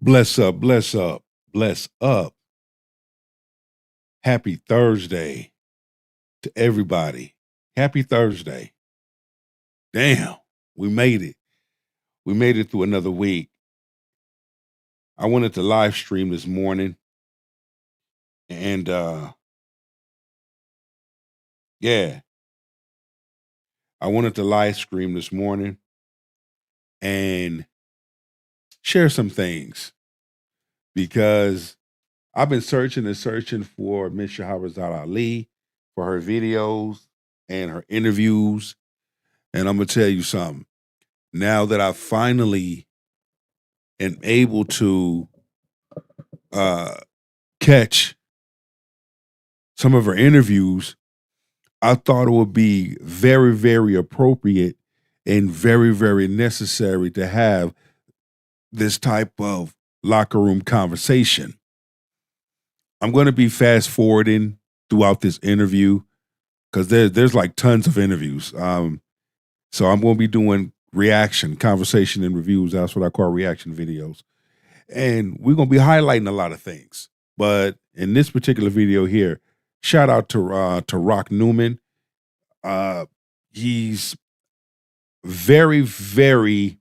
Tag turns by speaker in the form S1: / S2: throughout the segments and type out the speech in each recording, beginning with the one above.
S1: Bless up, bless up, bless up. Happy Thursday to everybody. Happy Thursday. Damn, we made it. We made it through another week. I wanted to live stream this morning and yeah, I wanted to live stream this morning and share some things because I've been searching and searching for Miss Shahrazad Ali for her videos and her interviews. And I'm going to tell you something. Now that I finally am able to catch some of her interviews, I thought it would be very, very appropriate and very, very necessary to have this type of locker room conversation. I'm going to be fast forwarding throughout this interview because there's like tons of interviews. So I'm going to be doing reaction, conversation, and reviews. That's what I call reaction videos. And we're going to be highlighting a lot of things. But in this particular video here, shout out to Rock Newman. He's very, very,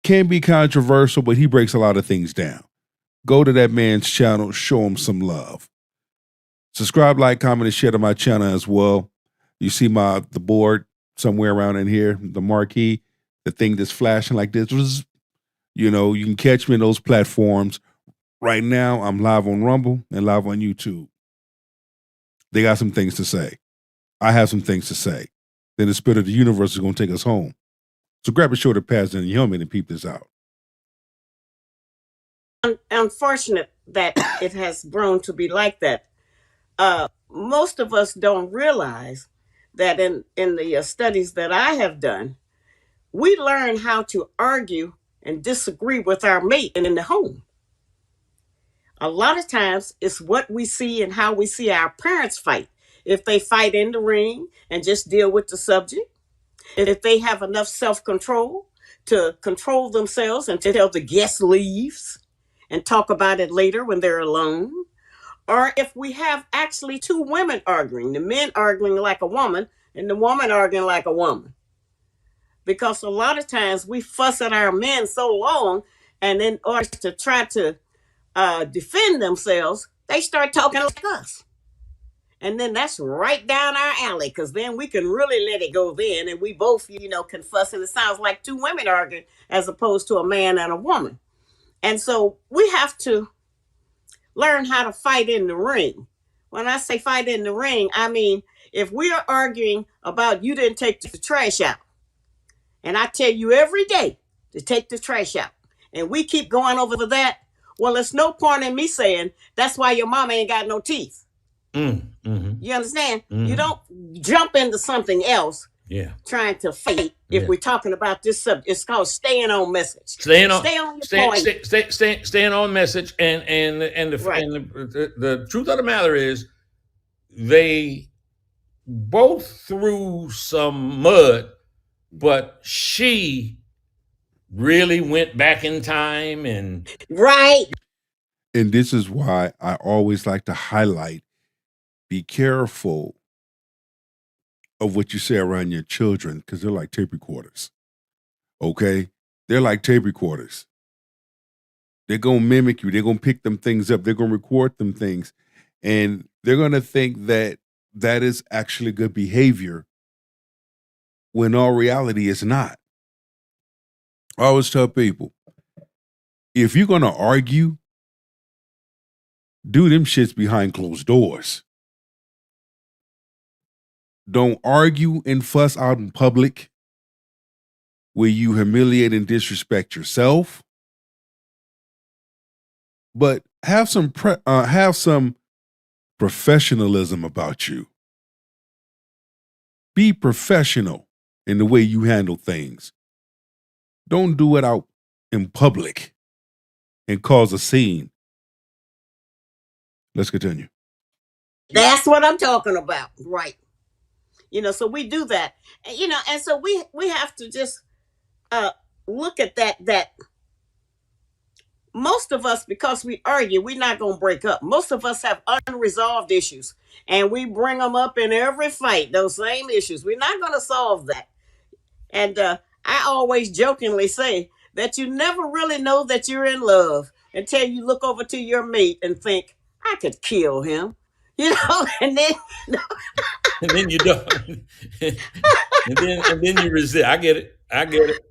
S1: can be controversial, but he breaks a lot of things down. Go to that man's channel, show him some love. Subscribe, like, comment, and share to my channel as well. You see the board somewhere around in here, the marquee, the thing that's flashing like this. You can catch me in those platforms. Right now, I'm live on Rumble and live on YouTube. They got some things to say. I have some things to say. Then the spirit of the universe is going to take us home. So grab a shoulder pads and a helmet and peep this out.
S2: Unfortunate that it has grown to be like that. Most of us don't realize that in the studies that I have done, we learn how to argue and disagree with our mate in the home. A lot of times it's what we see and how we see our parents fight. If they fight in the ring and just deal with the subject, if they have enough self-control to control themselves and to tell the guest leaves and talk about it later when they're alone, or if we have actually two women arguing, the men arguing like a woman and the woman arguing like a woman. Because a lot of times we fuss at our men so long, and in order to try to defend themselves, they start talking like us. And then that's right down our alley, because then we can really let it go then, and we both, can fuss, and it sounds like two women arguing as opposed to a man and a woman. And so we have to learn how to fight in the ring. When I say fight in the ring, I mean, if we are arguing about you didn't take the trash out, and I tell you every day to take the trash out, and we keep going over that, well, there's no point in me saying that's why your mama ain't got no teeth. You understand? You don't jump into something else trying to fight if we're talking about this subject. It's called staying on message. Stay on your point.
S3: Staying on message. And the truth of the matter is they both threw some mud, but she really went back in time and
S2: right.
S1: And this is why I always like to highlight, be careful of what you say around your children, because they're like tape recorders. Okay? They're like tape recorders. They're going to mimic you. They're going to pick them things up. They're going to record them things. And they're going to think that that is actually good behavior when in all reality it's not. I always tell people, if you're going to argue, do them shits behind closed doors. Don't argue and fuss out in public where you humiliate and disrespect yourself. But have some professionalism about you. Be professional in the way you handle things. Don't do it out in public and cause a scene. Let's continue.
S2: That's what I'm talking about. Right. So we do that. And so we have to just look at that most of us, because we argue, we're not going to break up. Most of us have unresolved issues, and we bring them up in every fight, those same issues. We're not going to solve that. And I always jokingly say that you never really know that you're in love until you look over to your mate and think, I could kill him. And then
S3: and then you don't. and then you resist. I get it.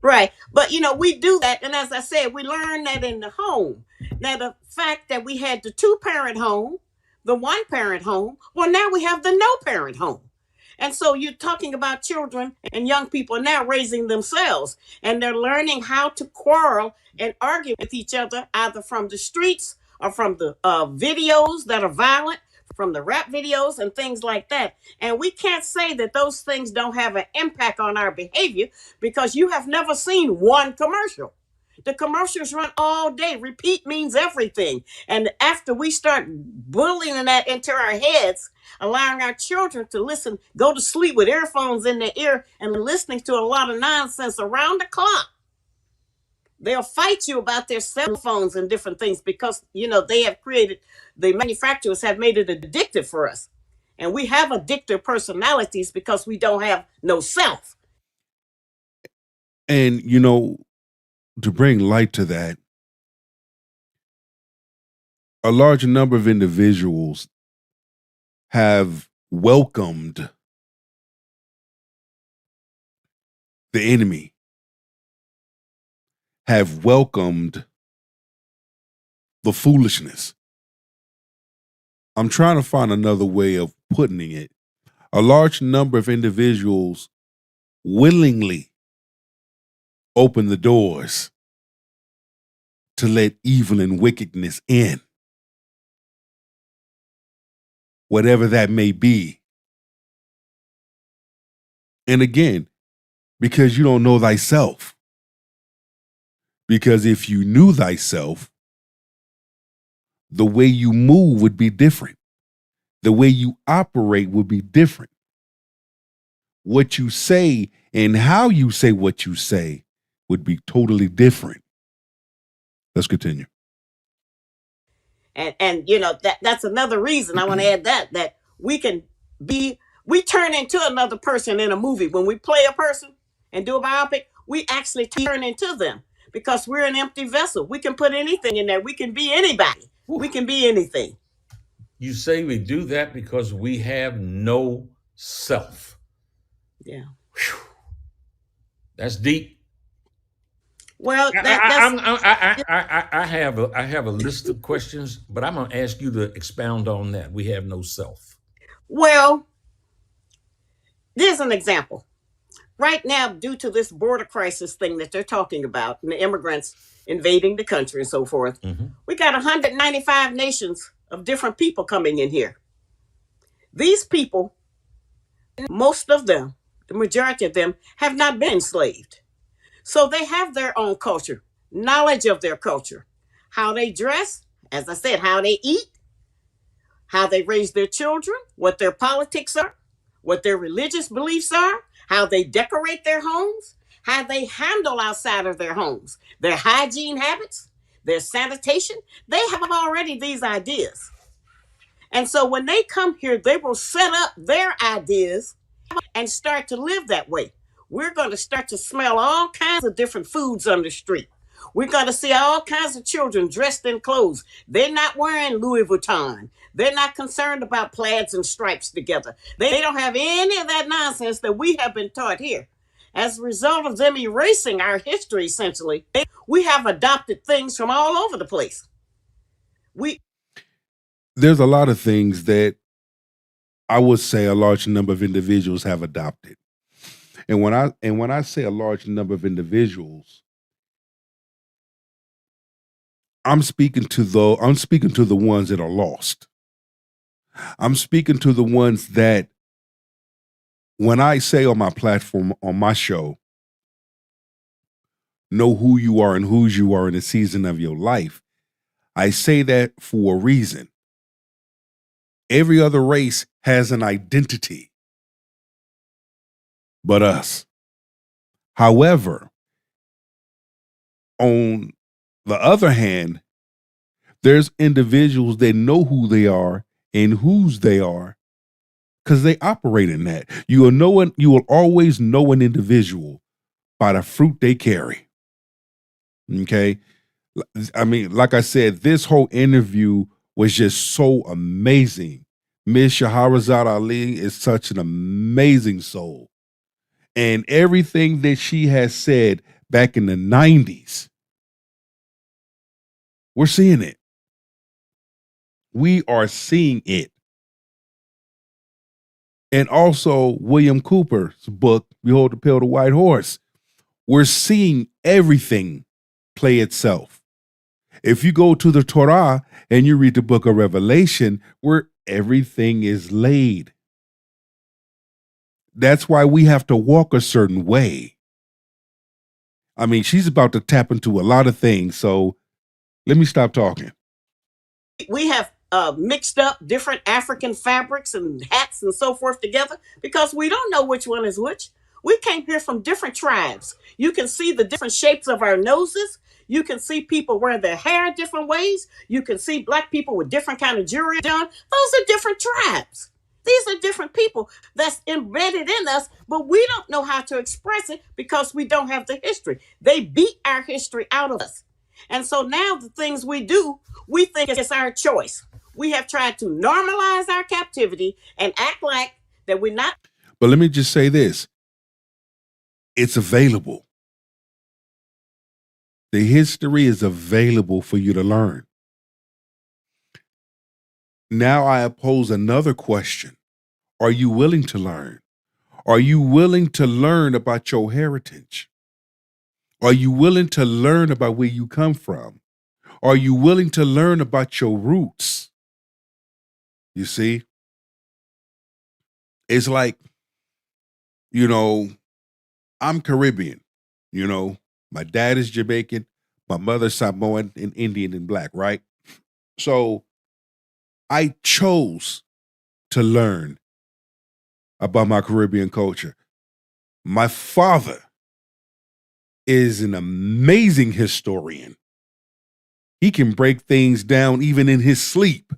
S2: Right. But we do that. And as I said, we learn that in the home. Now, the fact that we had the 2-parent home, the 1-parent home, well, now we have the no-parent home. And so you're talking about children and young people now raising themselves, and they're learning how to quarrel and argue with each other, either from the streets or from the videos that are violent, from the rap videos and things like that. And we can't say that those things don't have an impact on our behavior, because you have never seen one commercial. The commercials run all day. Repeat means everything. And after we start bullying that into our heads, allowing our children to listen, go to sleep with earphones in their ear and listening to a lot of nonsense around the clock, they'll fight you about their cell phones and different things, because, they have created, the manufacturers have made it addictive for us. And we have addictive personalities because we don't have no self.
S1: And, to bring light to that, a large number of individuals have welcomed the enemy, have welcomed the foolishness. I'm trying to find another way of putting it. A large number of individuals willingly open the doors to let evil and wickedness in, whatever that may be. And again, because you don't know thyself. Because if you knew thyself, the way you move would be different. The way you operate would be different. What you say and how you say what you say would be totally different. Let's continue.
S2: And that's another reason I want to add that we turn into another person in a movie. When we play a person and do a biopic, we actually turn into them, because we're an empty vessel. We can put anything in there. We can be anybody. We can be anything.
S3: You say we do that because we have no self.
S2: Yeah.
S3: Whew. That's deep.
S2: Well,
S3: I have a list of questions, but I'm going to ask you to expound on that. We have no self.
S2: Well, There's an example. Right now, due to this border crisis thing that they're talking about, and the immigrants invading the country and so forth, we got 195 nations of different people coming in here. These people, most of them, the majority of them, have not been enslaved. So they have their own culture, knowledge of their culture, how they dress, as I said, how they eat, how they raise their children, what their politics are, what their religious beliefs are, how they decorate their homes, how they handle outside of their homes, their hygiene habits, their sanitation. They have already these ideas. And so when they come here, they will set up their ideas and start to live that way. We're going to start to smell all kinds of different foods on the street. We're going to see all kinds of children dressed in clothes. They're not wearing Louis Vuitton. They're not concerned about plaids and stripes together. They don't have any of that nonsense that we have been taught here. As a result of them erasing our history, essentially, we have adopted things from all over the place.
S1: There's a lot of things that I would say a large number of individuals have adopted. And when I say a large number of individuals, I'm speaking to the ones that are lost. I'm speaking to the ones that, when I say on my platform, on my show, know who you are and whose you are in the season of your life, I say that for a reason. Every other race has an identity but us. However, on the other hand, there's individuals that know who they are and whose they are because they operate in that. You will always know an individual by the fruit they carry. Okay? I mean, like I said, this whole interview was just so amazing. Miss Shahrazad Ali is such an amazing soul. And everything that she has said back in the 90s, we're seeing it. We are seeing it. And also William Cooper's book, Behold the Pale the White Horse. We're seeing everything play itself. If you go to the Torah and you read the book of Revelation, where everything is laid. That's why we have to walk a certain way. I mean, she's about to tap into a lot of things, so let me stop talking.
S2: We have mixed up different African fabrics and hats and so forth together because we don't know which one is which. We came here from different tribes. You can see the different shapes of our noses. You can see people wear their hair different ways. You can see black people with different kind of jewelry on. Those are different tribes. These are different people that's embedded in us, but we don't know how to express it because we don't have the history. They beat our history out of us. And so now the things we do, we think it's our choice. We have tried to normalize our captivity and act like that we're not.
S1: But let me just say this. It's available. The history is available for you to learn. Now I pose another question. Are you willing to learn? Are you willing to learn about your heritage? Are you willing to learn about where you come from? Are you willing to learn about your roots? You see? It's like, I'm Caribbean. My dad is Jamaican, my mother's Samoan and Indian and black, right? So I chose to learn about my Caribbean culture. My father is an amazing historian. He can break things down even in his sleep.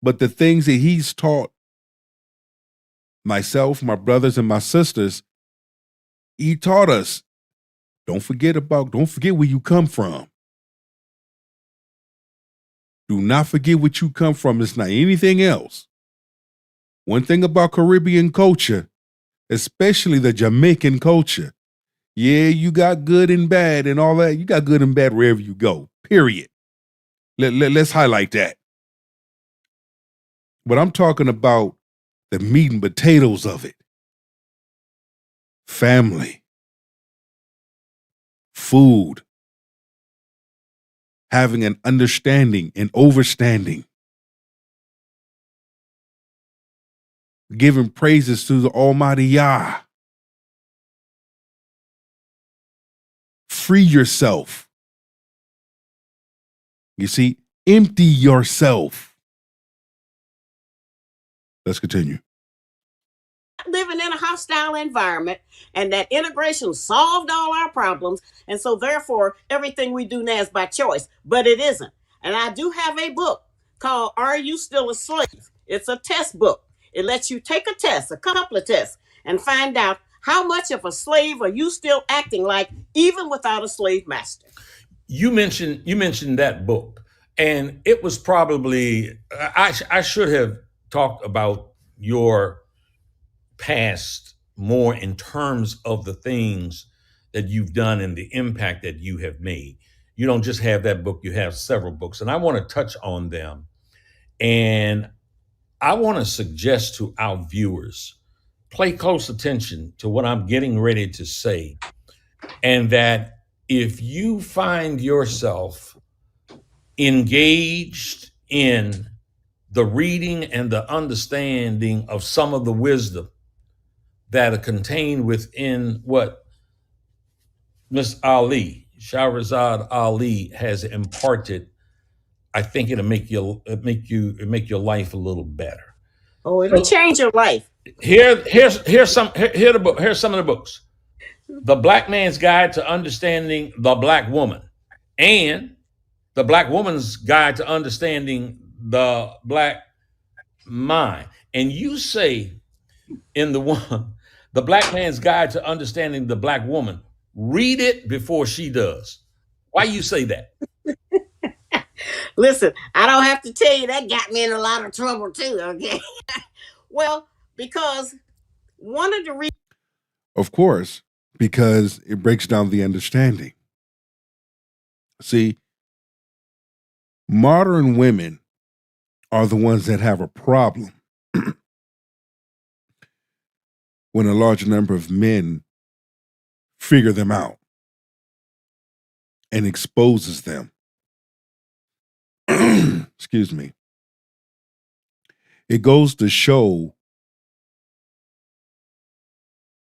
S1: But the things that he's taught myself, my brothers, and my sisters, he taught us, don't forget where you come from. Do not forget what you come from. It's not anything else. One thing about Caribbean culture, especially the Jamaican culture, yeah, you got good and bad and all that. You got good and bad wherever you go, period. Let's highlight that. But I'm talking about the meat and potatoes of it. Family, food, having an understanding and overstanding, giving praises to the Almighty Yah. Free yourself. You see, empty yourself. Let's continue.
S2: Living in a hostile environment, and that integration solved all our problems, and so therefore everything we do now is by choice, but it isn't. And I do have a book called Are You Still a Slave? It's a test book. It lets you take a test, a couple of tests, and find out how much of a slave are you still acting like, even without a slave master.
S3: You mentioned that book, and it was probably I should have talked about your past more in terms of the things that you've done and the impact that you have made. You don't just have that book, you have several books, and I want to touch on them. And I want to suggest to our viewers, pay close attention to what I'm getting ready to say, and that if you find yourself engaged in the reading and the understanding of some of the wisdom that are contained within what Miss Ali, Shahrazad Ali, has imparted, I think it'll make your life a little better.
S2: Oh, it'll change your life.
S3: Here's some of the books: The Black Man's Guide to Understanding the Black Woman, and The Black Woman's Guide to Understanding the Black Mind. And you say in the one, The Black Man's Guide to Understanding the Black Woman, read it before she does. Why you say that?
S2: Listen, I don't have to tell you, that got me in a lot of trouble too, okay? Well, because one of the reasons...
S1: Of course, because it breaks down the understanding. See, modern women are the ones that have a problem when a large number of men figure them out and exposes them. Excuse me. It goes to show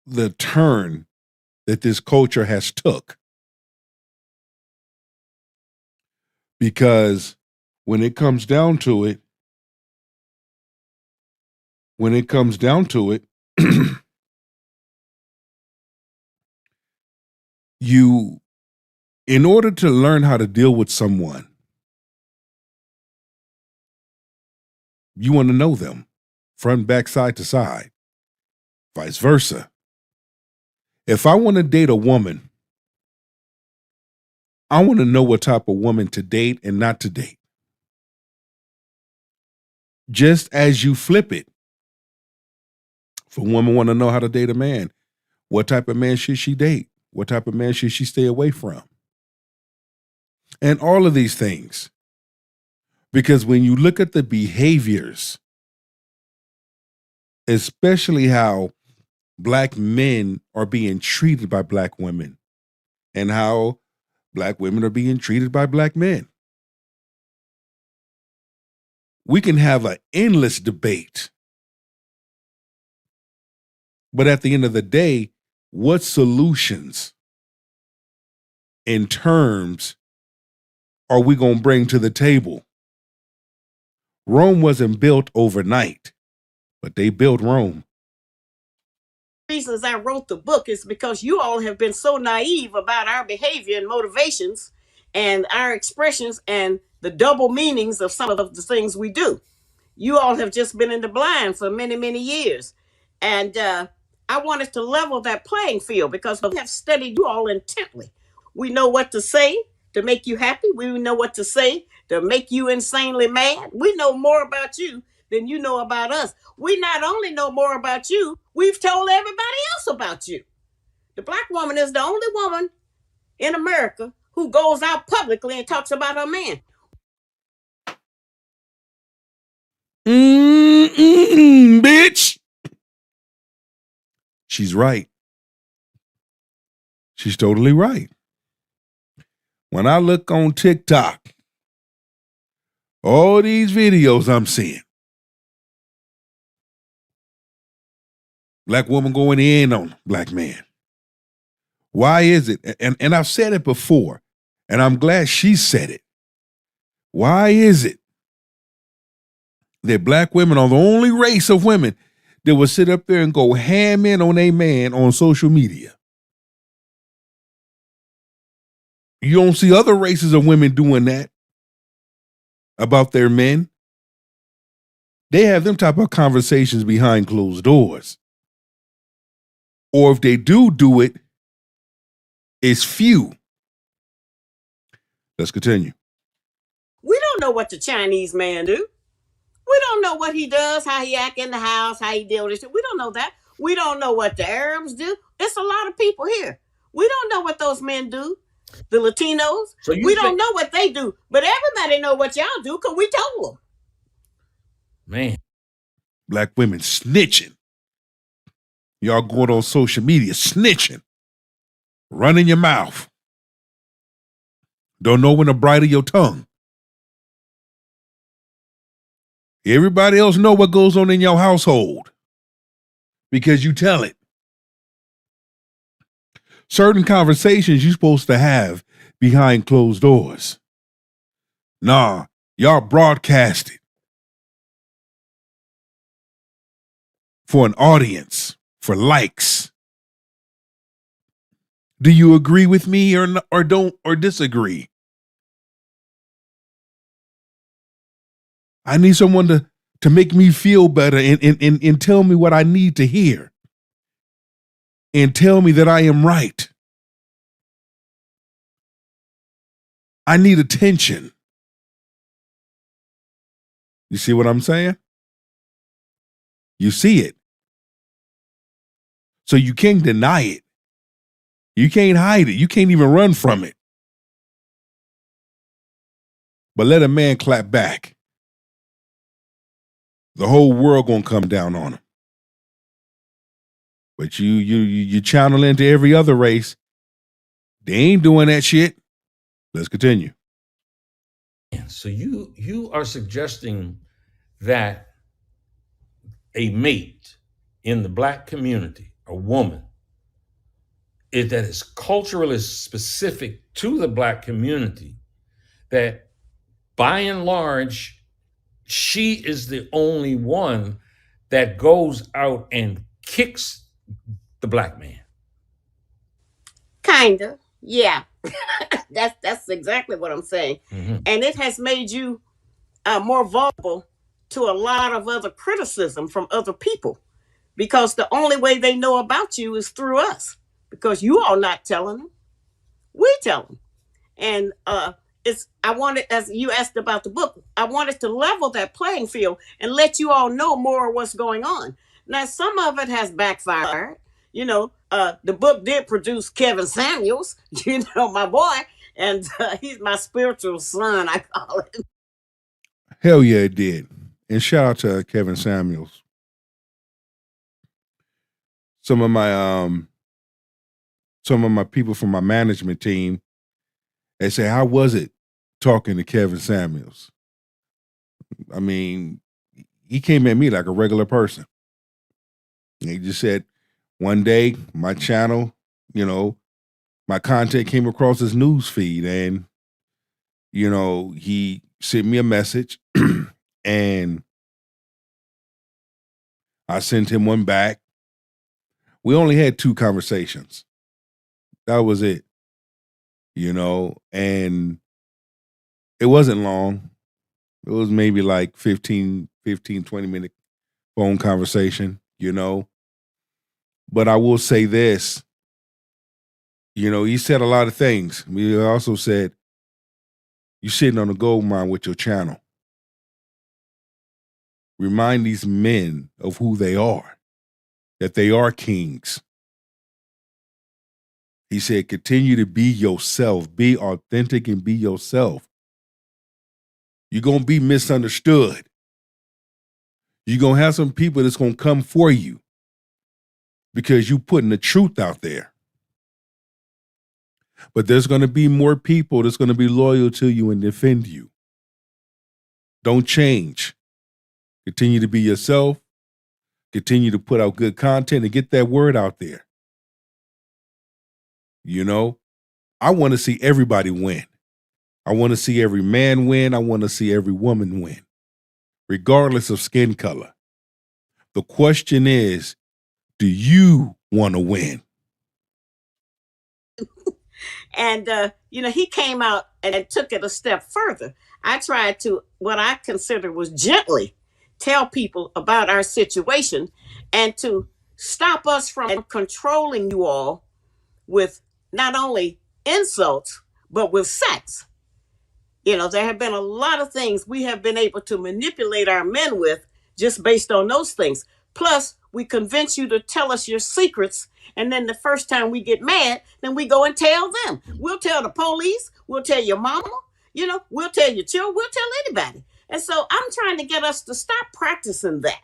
S1: the turn that this culture has took. Because when it comes down to it, you, in order to learn how to deal with someone, you want to know them front, back, side to side, vice versa. If I want to date a woman, I want to know what type of woman to date and not to date. Just as you flip it, if a woman want to know how to date a man, what type of man should she date? What type of man should she stay away from? And all of these things. Because when you look at the behaviors, especially how Black men are being treated by Black women and how Black women are being treated by Black men, we can have an endless debate. But at the end of the day, what solutions in terms are we going to bring to the table? Rome wasn't built overnight, but they built Rome.
S2: Reasons I wrote the book is because you all have been so naive about our behavior and motivations and our expressions and the double meanings of some of the things we do. You all have just been in the blind for many, many years. And I wanted to level that playing field because we have studied you all intently. We know what to say to make you happy. We know what to say to make you insanely mad. We know more about you than you know about us. We not only know more about you, we've told everybody else about you. The Black woman is the only woman in America who goes out publicly and talks about her man.
S1: Bitch. She's right. She's totally right. When I look on TikTok, all these videos I'm seeing, black woman going in on black man. Why is it? And I've said it before, and I'm glad she said it. Why is it that black women are the only race of women that will sit up there and go ham in on a man on social media? You don't see other races of women doing that about their men. They have them type of conversations behind closed doors. Or if they do it, it's few. Let's continue.
S2: We don't know what the Chinese man do. We don't know what he does, how he act in the house, how he deal with it. We don't know that. We don't know what the Arabs do. It's a lot of people here. We don't know what those men do. The Latinos. So we don't know what they do. But everybody know what y'all do because we told them.
S3: Man.
S1: Black women snitching. Y'all going on social media snitching. Running your mouth. Don't know when to bridle your tongue. Everybody else know what goes on in your household because you tell it. Certain conversations you're supposed to have behind closed doors. Nah, y'all broadcast it for an audience, for likes. Do you agree with me or don't or disagree? I need someone to make me feel better and tell me what I need to hear. And tell me that I am right. I need attention. You see what I'm saying? You see it. So you can't deny it. You can't hide it. You can't even run from it. But let a man clap back. The whole world gonna come down on him. But you channel into every other race. They ain't doing that shit. Let's continue.
S3: So you are suggesting that a mate in the black community, a woman, that is culturally specific to the black community, that by and large, she is the only one that goes out and kicks the black man.
S2: Kinda, yeah. That's exactly what I'm saying. Mm-hmm. And it has made you more vulnerable to a lot of other criticism from other people, because the only way they know about you is through us, because you all not telling them. We tell them. And I wanted, as you asked about the book, I wanted to level that playing field and let you all know more of what's going on. Now, some of it has backfired. You know, the book did produce Kevin Samuels, you know, my boy, and he's my spiritual son, I call him.
S1: Hell yeah, it did. And shout out to Kevin Samuels. Some of my people from my management team, they say, how was it talking to Kevin Samuels? I mean, he came at me like a regular person. And he just said, one day, my channel, you know, my content came across his news feed, and, you know, he sent me a message and I sent him one back. We only had 2 conversations. That was it, you know, and it wasn't long. It was maybe like 15, 20-minute phone conversation, you know. But I will say this, you know, he said a lot of things. He also said, you're sitting on a gold mine with your channel. Remind these men of who they are, that they are kings. He said, continue to be yourself, be authentic and be yourself. You're going to be misunderstood. You're going to have some people that's going to come for you because you're putting the truth out there. But there's going to be more people that's going to be loyal to you and defend you. Don't change. Continue to be yourself. Continue to put out good content and get that word out there. You know, I want to see everybody win. I want to see every man win. I want to see every woman win, regardless of skin color. The question is, do you want to win?
S2: And, he came out and took it a step further. I tried to, what I consider was gently tell people about our situation and to stop us from controlling you all with not only insults, but with sex. There have been a lot of things we have been able to manipulate our men with just based on those things. Plus, we convince you to tell us your secrets. And then the first time we get mad, then we go and tell them. We'll tell the police. We'll tell your mama. We'll tell your children. We'll tell anybody. And so I'm trying to get us to stop practicing that,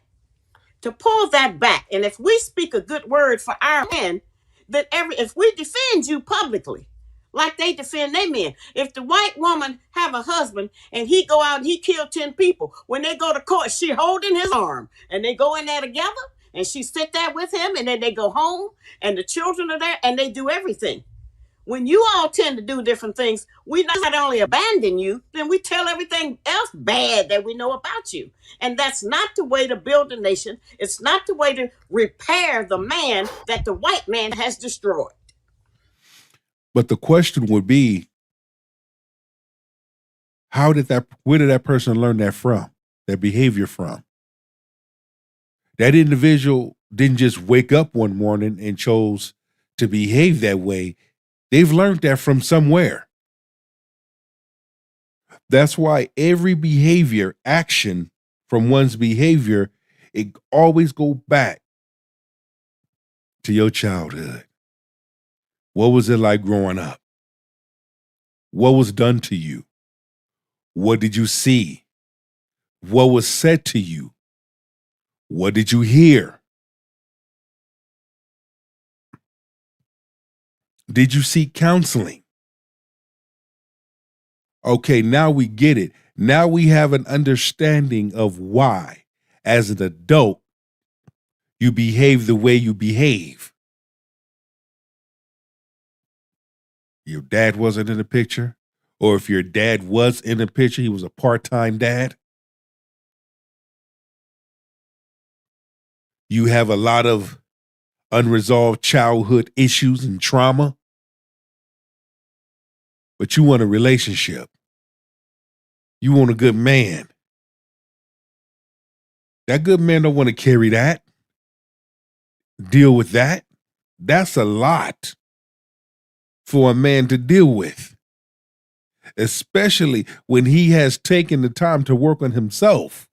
S2: to pull that back. And if we speak a good word for our men, that if we defend you publicly, like they defend their men. If the white woman have a husband and he go out and he kill 10 people, when they go to court, she holding his arm and they go in there together and she sit there with him and then they go home and the children are there and they do everything. When you all tend to do different things, we not only abandon you, then we tell everything else bad that we know about you. And that's not the way to build a nation. It's not the way to repair the man that the white man has destroyed.
S1: But the question would be, where did that person learn that from, that behavior from? That individual didn't just wake up one morning and chose to behave that way. They've learned that from somewhere. That's why every behavior, action from one's behavior, it always go back to your childhood. What was it like growing up? What was done to you? What did you see? What was said to you? What did you hear? Did you seek counseling? Okay, now we get it. Now we have an understanding of why, as an adult, you behave the way you behave. Your dad wasn't in the picture, or if your dad was in the picture, he was a part-time dad. You have a lot of unresolved childhood issues and trauma, but you want a relationship. You want a good man. That good man don't want to carry that, deal with that. That's a lot for a man to deal with, especially when he has taken the time to work on himself.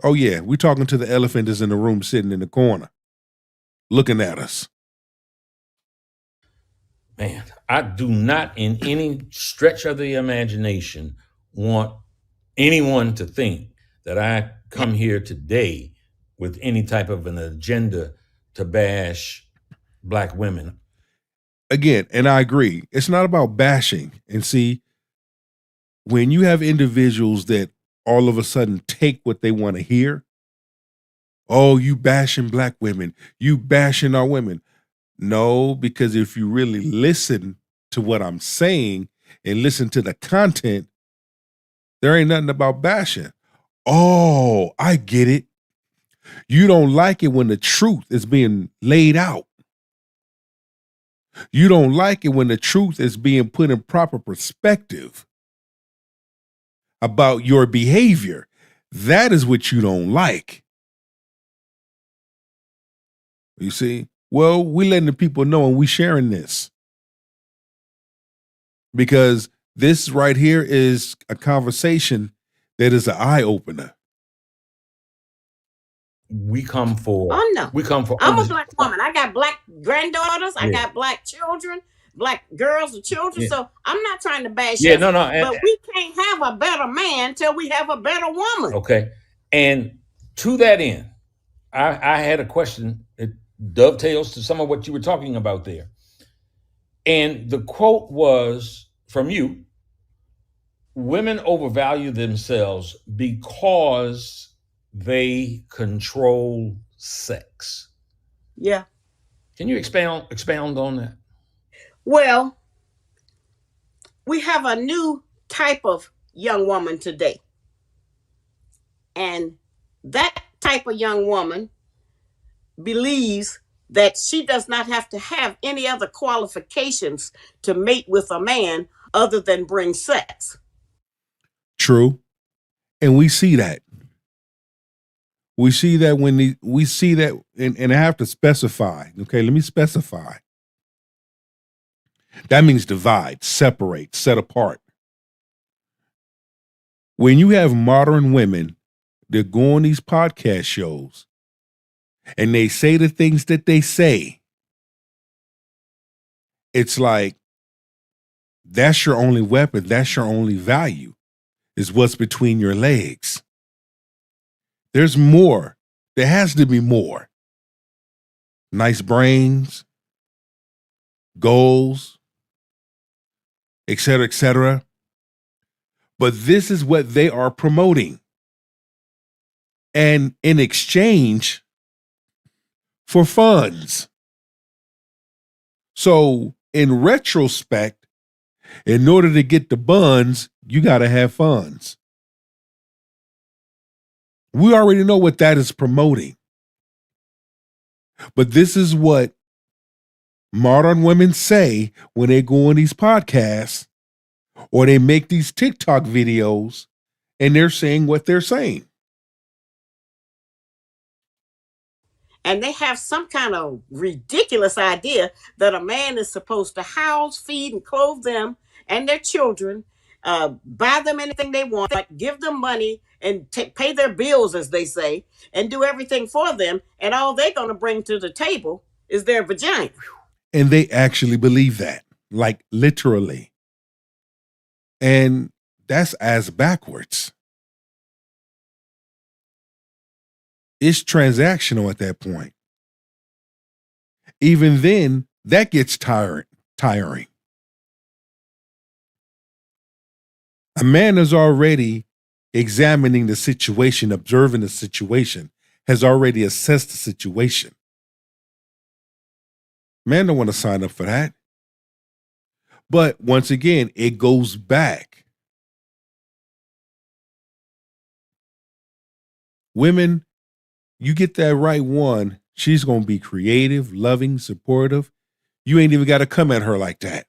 S1: Oh yeah, we're talking to the elephant that's in the room sitting in the corner, looking at us.
S3: Man, I do not in any stretch of the imagination want anyone to think that I come here today with any type of an agenda to bash Black women.
S1: Again, and I agree, it's not about bashing. And see, when you have individuals that all of a sudden take what they want to hear, oh, you bashing Black women, you bashing our women. No, because if you really listen to what I'm saying and listen to the content, there ain't nothing about bashing. Oh, I get it. You don't like it when the truth is being laid out. You don't like it when the truth is being put in proper perspective about your behavior. That is what you don't like. You see? Well, we letting the people know and we sharing this. Because this right here is a conversation that is an eye-opener.
S3: We come for.
S2: Oh no.
S3: We come for.
S2: I'm a Black woman. I got Black granddaughters. I got Black children, Black girls and children. Yeah. So I'm not trying to bash you.
S3: No.
S2: But we can't have a better man till we have a better woman.
S3: Okay. And To that end, I had a question that dovetails to some of what you were talking about there. And the quote was from you: women overvalue themselves because they control sex.
S2: Yeah.
S3: Can you expound on that?
S2: Well, we have a new type of young woman today. And that type of young woman believes that she does not have to have any other qualifications to mate with a man other than bring sex.
S1: True. And we see that. We see that and I have to specify. Okay, let me specify. That means divide, separate, set apart. When you have modern women that go on these podcast shows and they say the things that they say, it's like, that's your only weapon, that's your only value, is what's between your legs. There's more. There has to be more. Nice brains, goals, etc., etc. But this is what they are promoting. And in exchange for funds. So in retrospect, in order to get the buns, you got to have funds. We already know what that is promoting. But this is what modern women say when they go on these podcasts or they make these TikTok videos and they're saying what they're saying.
S2: And they have some kind of ridiculous idea that a man is supposed to house, feed, and clothe them and their children, buy them anything they want, like give them money and pay their bills, as they say, and do everything for them. And all they're going to bring to the table is their vagina.
S1: And they actually believe that, like literally. And that's as backwards. It's transactional at that point. Even then, that gets tiring. A man is already examining the situation, observing the situation, has already assessed the situation. Man don't want to sign up for that. But once again, it goes back. Women, you get that right one, she's going to be creative, loving, supportive. You ain't even got to come at her like that.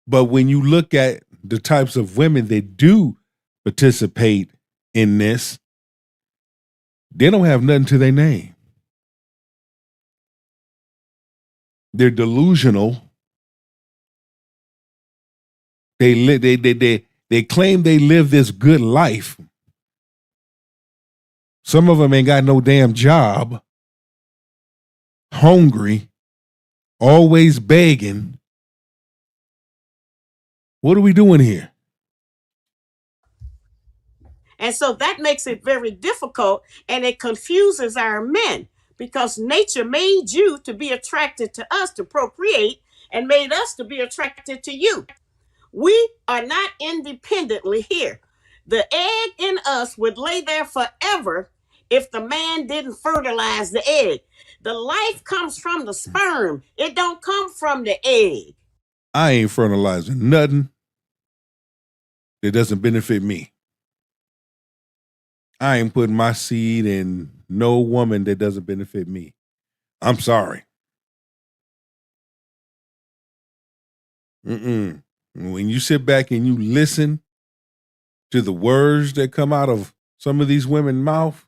S1: But when you look at the types of women that do participate in this, they don't have nothing to their name. They're delusional. They claim they live this good life. Some of them ain't got no damn job. Hungry. Always begging. What are we doing here?
S2: And so that makes it very difficult, and it confuses our men, because nature made you to be attracted to us to procreate and made us to be attracted to you. We are not independently here. The egg in us would lay there forever if the man didn't fertilize the egg. The life comes from the sperm. It don't come from the egg.
S1: I ain't fertilizing nothing that doesn't benefit me. I ain't putting my seed in no woman that doesn't benefit me. I'm sorry. When you sit back and you listen to the words that come out of some of these women's mouth,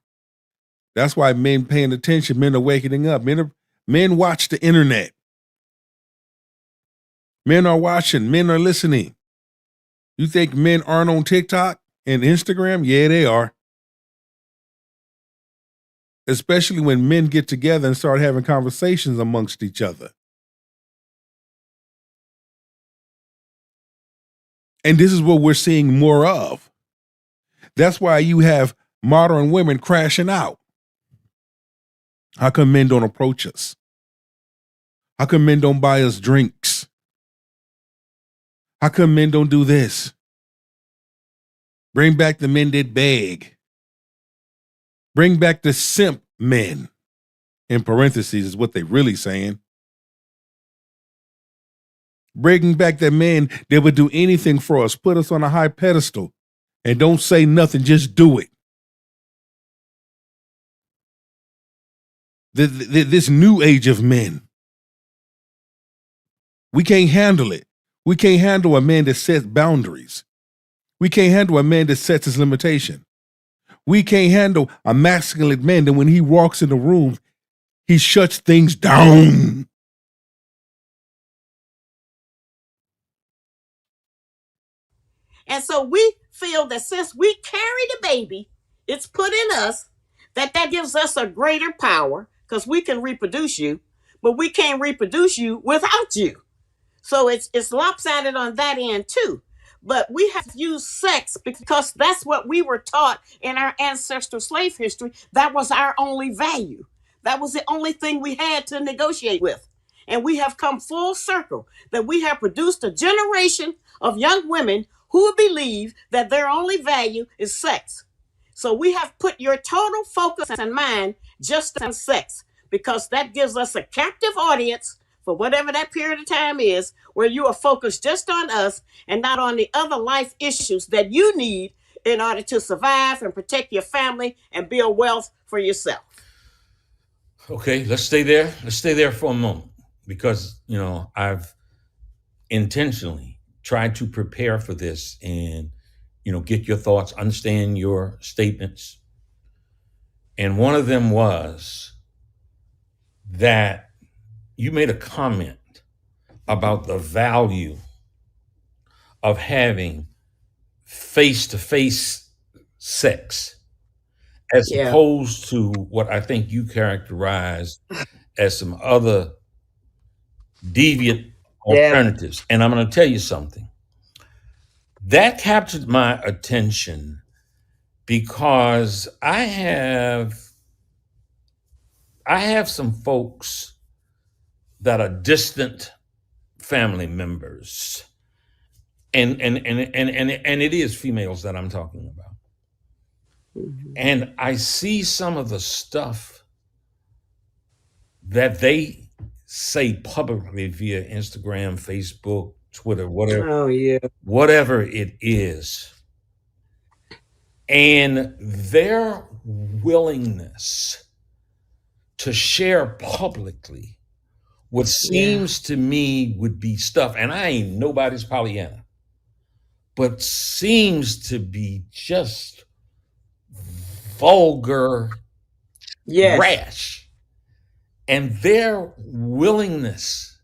S1: that's why men paying attention, men are waking up. Men watch the internet. Men are watching, men are listening. You think men aren't on TikTok and Instagram? Yeah, they are. Especially when men get together and start having conversations amongst each other. And this is what we're seeing more of. That's why you have modern women crashing out. How come men don't approach us? How come men don't buy us drinks? How come men don't do this? Bring back the men that beg. Bring back the simp men. In parentheses is what they really saying. Bringing back the men that would do anything for us, put us on a high pedestal, and don't say nothing, just do it. This new age of men, we can't handle it. We can't handle a man that sets boundaries. We can't handle a man that sets his limitation. We can't handle a masculine man that when he walks in the room, he shuts things down.
S2: And so we feel that since we carry the baby, it's put in us, that gives us a greater power because we can reproduce you, but we can't reproduce you without you. So it's lopsided on that end too. But we have used sex because that's what we were taught in our ancestral slave history. That was our only value. That was the only thing we had to negotiate with. And we have come full circle that we have produced a generation of young women who believe that their only value is sex. So we have put your total focus and mind just on sex because that gives us a captive audience for whatever that period of time is, where you are focused just on us and not on the other life issues that you need in order to survive and protect your family and build wealth for yourself.
S3: Okay, let's stay there. Let's stay there for a moment because, I've intentionally tried to prepare for this and, get your thoughts, understand your statements. And one of them was that you made a comment about the value of having face-to-face sex as opposed to what I think you characterize as some other deviant alternatives. And I'm going to tell you something. That captured my attention because I have some folks that are distant family members. And it is females that I'm talking about. Mm-hmm. And I see some of the stuff that they say publicly via Instagram, Facebook, Twitter, whatever.
S2: Oh, yeah.
S3: Whatever it is. And their willingness to share publicly what seems to me would be stuff, and I ain't nobody's Pollyanna, but seems to be just vulgar, rash. And their willingness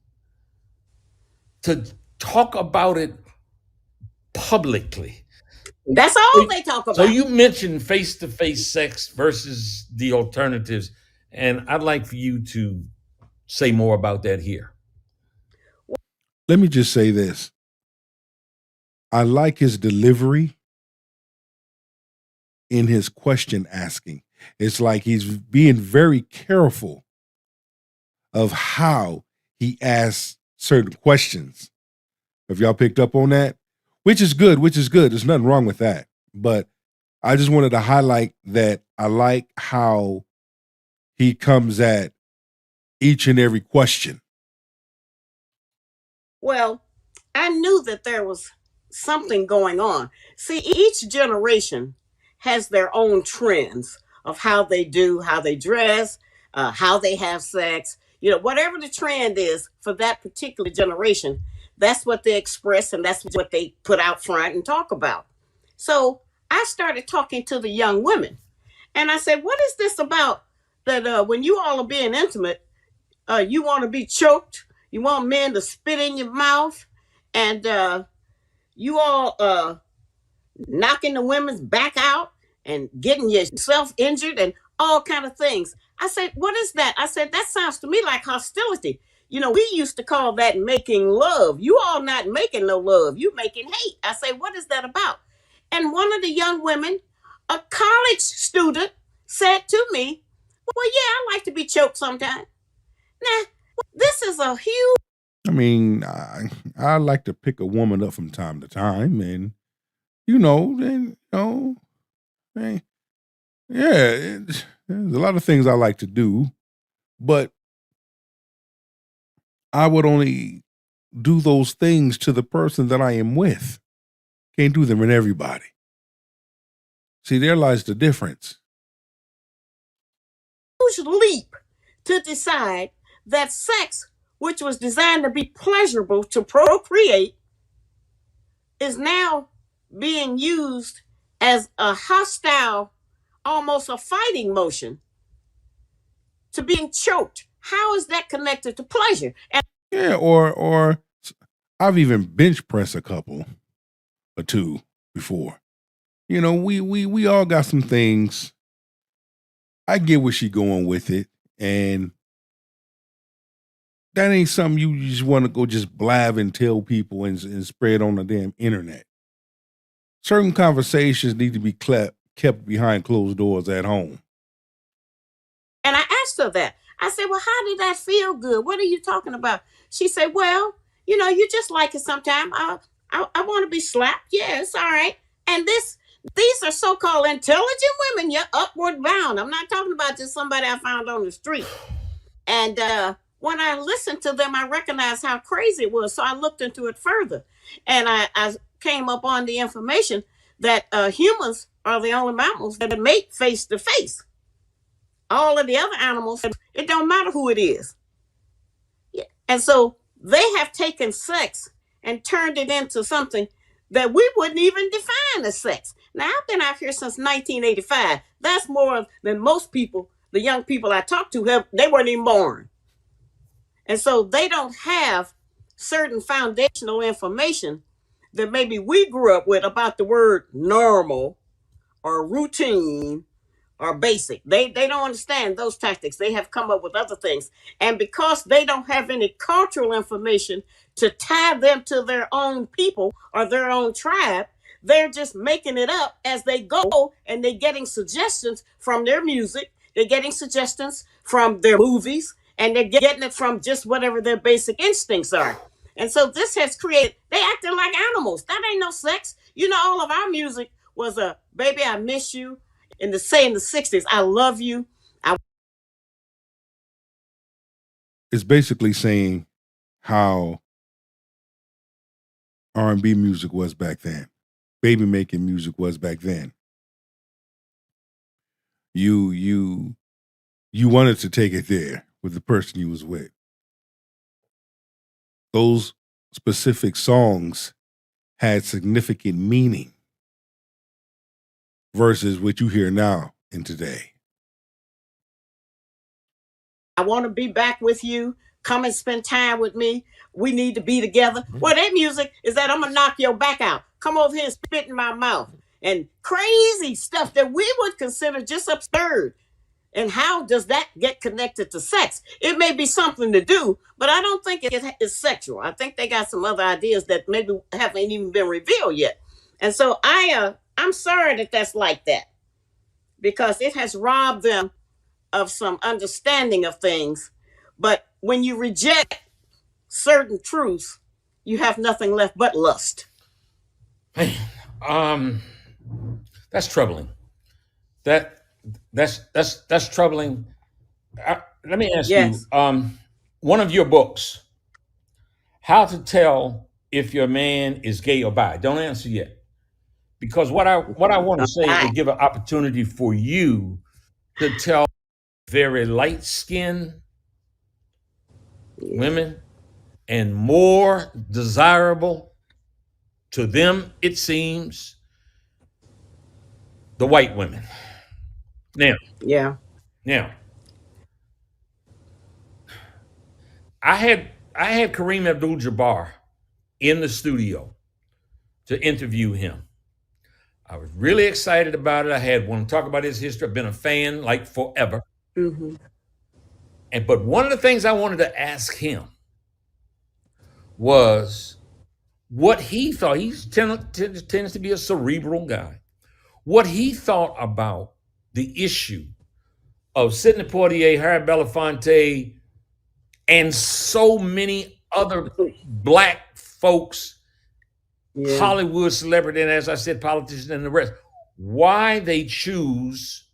S3: to talk about it publicly.
S2: That's all they talk about.
S3: So you mentioned face-to-face sex versus the alternatives, and I'd like for you to say more about that here.
S1: Let me just say this. I like his delivery in his question asking. It's like he's being very careful of how he asks certain questions. Have y'all picked up on that? Which is good. There's nothing wrong with that. But I just wanted to highlight that I like how he comes at each and every question.
S2: Well, I knew that there was something going on. See, each generation has their own trends of how they do, how they dress, how they have sex. Whatever the trend is for that particular generation, that's what they express and that's what they put out front and talk about. So I started talking to the young women and I said, what is this about that when you all are being intimate, you want to be choked, you want men to spit in your mouth, and you all knocking the women's back out and getting yourself injured and all kind of things. I said, what is that? I said, that sounds to me like hostility. We used to call that making love. You all not making no love. You making hate. I say, what is that about? And one of the young women A college student said to me, well, yeah, I like to be choked sometimes. Now, this is a huge...
S1: I mean, I like to pick a woman up from time to time, and hey, yeah, there's a lot of things I like to do, but I would only do those things to the person that I am with. Can't do them with everybody. See, there lies the difference.
S2: Huge leap to decide that sex, which was designed to be pleasurable to procreate, is now being used as a hostile, almost a fighting motion to being choked. How is that connected to pleasure? And
S1: yeah, or I've even bench pressed a couple or two before. We all got some things. I get where she going with it, and that ain't something you just want to go just blab and tell people and spread on the damn internet. Certain conversations need to be kept behind closed doors at home.
S2: And I asked her that. I said, well, how did that feel good? What are you talking about? She said, well, you just like it sometimes. I want to be slapped. Yeah, it's all right. And these are so-called intelligent women. You're upward bound. I'm not talking about just somebody I found on the street. And when I listened to them, I recognized how crazy it was. So I looked into it further. And I came up on the information that humans are the only mammals that mate face to face. All of the other animals, it don't matter who it is. Yeah. And so they have taken sex and turned it into something that we wouldn't even define as sex. Now, I've been out here since 1985. That's more than most people, the young people I talk to, they weren't even born. And so they don't have certain foundational information that maybe we grew up with about the word normal or routine or basic. They don't understand those tactics. They have come up with other things. And because they don't have any cultural information to tie them to their own people or their own tribe, they're just making it up as they go, and they're getting suggestions from their music. They're getting suggestions from their movies, and they're getting it from just whatever their basic instincts are. And so this has created, they acting like animals. That ain't no sex. All of our music was a baby, I miss you. In the 60s, I love you.
S1: It's basically saying how R&B music was back then. Baby making music was back then. You wanted to take it there with the person you was with. Those specific songs had significant meaning versus what you hear now and today.
S2: I want to be back with you. Come and spend time with me. We need to be together. Well, that music is that I'm going to knock your back out. Come over here and spit in my mouth. And crazy stuff that we would consider just absurd. And how does that get connected to sex? It may be something to do, but I don't think it is sexual. I think they got some other ideas that maybe haven't even been revealed yet. And so I'm sorry that that's like that, because it has robbed them of some understanding of things. But when you reject certain truths, you have nothing left but lust.
S3: Hey, that's troubling. That's troubling. Let me ask you, one of your books, How to Tell If Your Man Is Gay or Bi. Don't answer yet. Because what I want to say is give an opportunity for you to tell very light-skinned women and more desirable to them, it seems, the white women. Now, I had Kareem Abdul-Jabbar in the studio to interview him. I was really excited about it. I had want to talk about his history. I've been a fan like forever.
S2: Mm-hmm.
S3: But one of the things I wanted to ask him was what he thought. He tends to be a cerebral guy. what he thought about the issue of Sidney Poitier, Harry Belafonte, and so many other black folks, Hollywood celebrity, and as I said, politicians and the rest, why they choose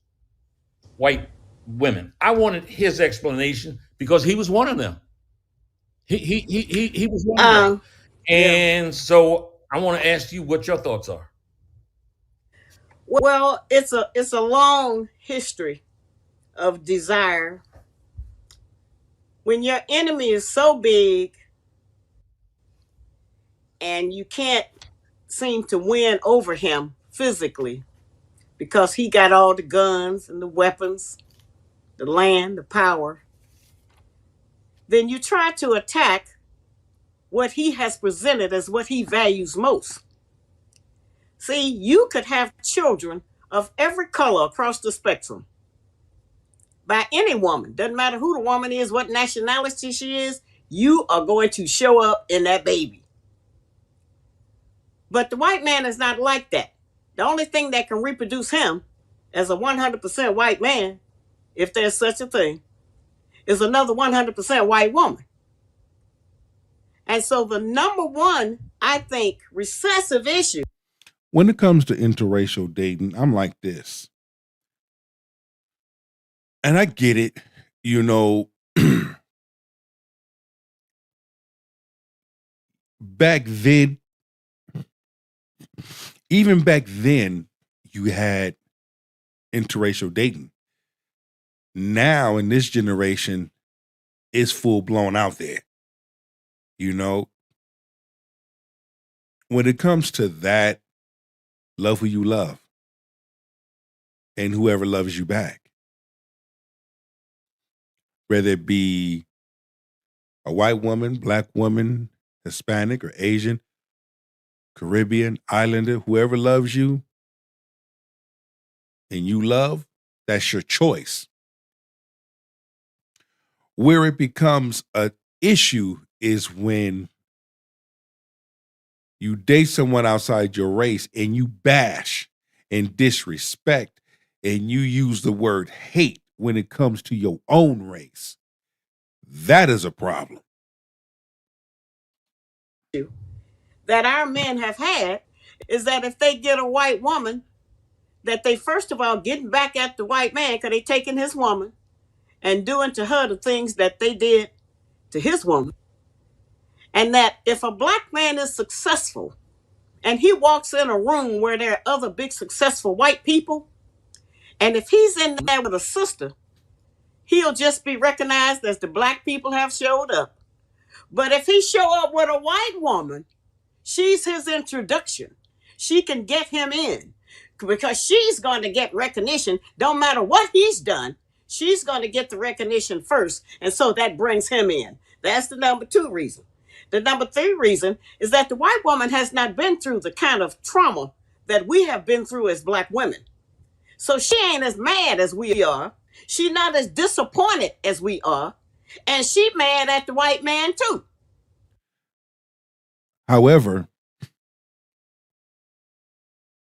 S3: white women. I wanted his explanation because he was one of them. He was one of them. And so I want to ask you what your thoughts are.
S2: Well, it's a long history of desire. When your enemy is so big and you can't seem to win over him physically because he got all the guns and the weapons, the land, the power, then you try to attack what he has presented as what he values most. See, you could have children of every color across the spectrum by any woman. Doesn't matter who the woman is, what nationality she is, you are going to show up in that baby. But the white man is not like that. The only thing that can reproduce him as a 100% white man, if there's such a thing, is another 100% white woman. And so the number one, I think, recessive issue.
S1: When it comes to interracial dating, I'm like this. And I get it, you know, back then, even back then, you had interracial dating. Now, in this generation, it's full blown out there. You know, when it comes to that, love who you love and whoever loves you back. Whether it be a white woman, black woman, Hispanic or Asian, Caribbean, Islander, whoever loves you and you love, that's your choice. Where it becomes an issue is when you date someone outside your race and you bash and disrespect and you use the word hate when it comes to your own race. That is a problem.
S2: That our men have had is that if they get a white woman, that they first of all getting back at the white man because they taking his woman and doing to her the things that they did to his woman. And that if a black man is successful and he walks in a room where there are other big successful white people, and if he's in there with a sister, he'll just be recognized as the black people have showed up. But if he show up with a white woman, she's his introduction. She can get him in because she's going to get recognition. Don't matter what he's done, she's going to get the recognition first. And so that brings him in. That's the number two reason. The number three reason is that the white woman has not been through the kind of trauma that we have been through as black women. So she ain't as mad as we are. She's not as disappointed as we are. And she mad at the white man too.
S1: However,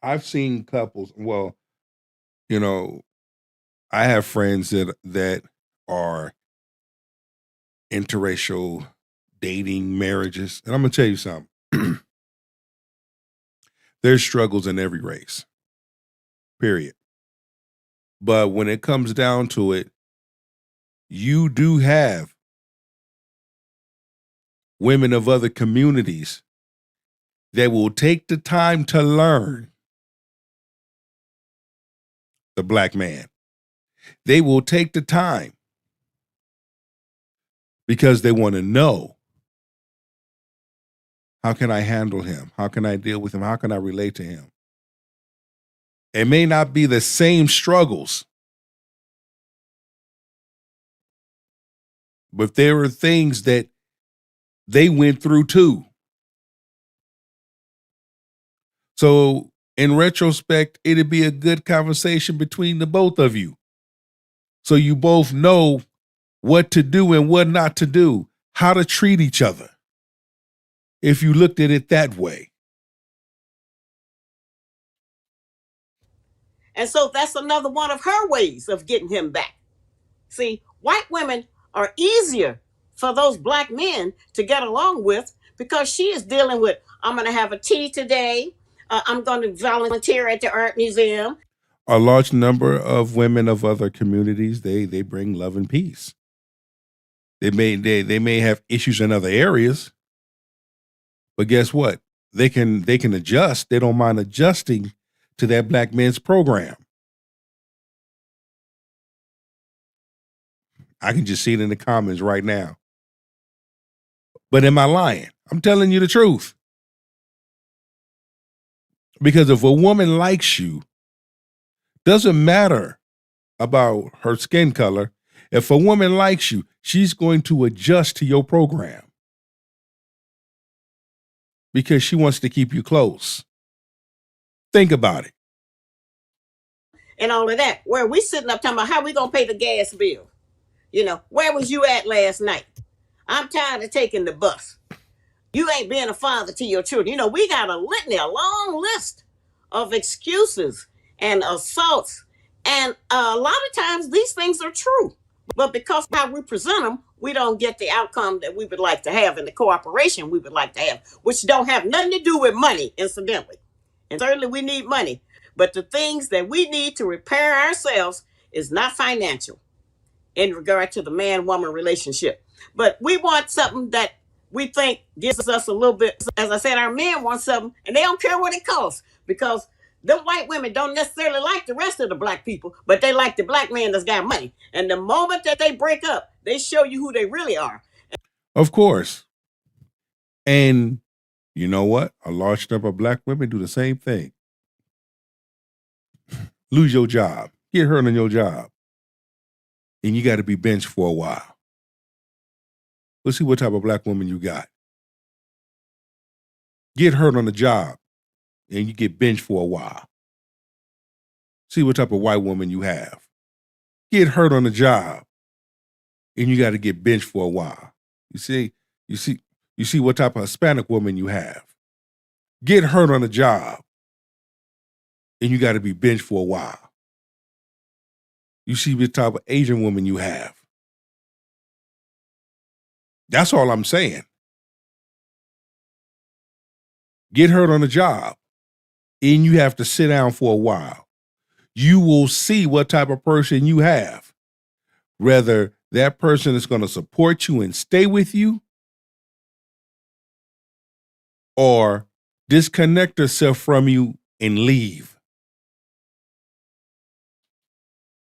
S1: I've seen couples, well, you know, I have friends that are interracial dating, marriages, and I'm going to tell you something. There's struggles in every race, period. But when it comes down to it, you do have women of other communities that will take the time to learn the black man. They will take the time because they want to know, how can I handle him? How can I deal with him? How can I relate to him? It may not be the same struggles, but there are things that they went through too. So in retrospect, it'd be a good conversation between the both of you. So you both know what to do and what not to do, how to treat each other, if you looked at it that way.
S2: And so that's another one of her ways of getting him back. See, white women are easier for those black men to get along with because she is dealing with, I'm going to have a tea today. I'm going to volunteer at the art museum.
S1: A large number of women of other communities, they bring love and peace. They may have issues in other areas, but guess what? They can adjust. They don't mind adjusting to that black man's program. I can just see it in the comments right now. But am I lying? I'm telling you the truth. Because if a woman likes you, doesn't matter about her skin color. If a woman likes you, she's going to adjust to your program because she wants to keep you close. Think about it.
S2: And all of that, where we sitting up talking about how we going to pay the gas bill. You know, where was you at last night? I'm tired of taking the bus. You ain't being a father to your children. You know, we got a litany, a long list of excuses and assaults. And a lot of times these things are true. But because of how we present them, we don't get the outcome that we would like to have and the cooperation we would like to have, which don't have nothing to do with money, incidentally. And certainly we need money. But the things that we need to repair ourselves is not financial in regard to the man-woman relationship. But we want something that we think gives us a little bit. As I said, our men want something, and they don't care what it costs because them white women don't necessarily like the rest of the black people, but they like the black man that's got money. And the moment that they break up, they show you who they really are.
S1: Of course. And you know what? A large number of black women do the same thing. Lose your job. Get hurt on your job. And you got to be benched for a while. Let's see what type of black woman you got. Get hurt on the job and you get benched for a while. See what type of white woman you have. Get hurt on the job and you got to get benched for a while. You see what type of Hispanic woman you have. Get hurt on the job and you got to be benched for a while. You see what type of Asian woman you have. That's all I'm saying. Get hurt on the job and you have to sit down for a while. You will see what type of person you have. Whether that person is going to support you and stay with you or disconnect herself from you and leave.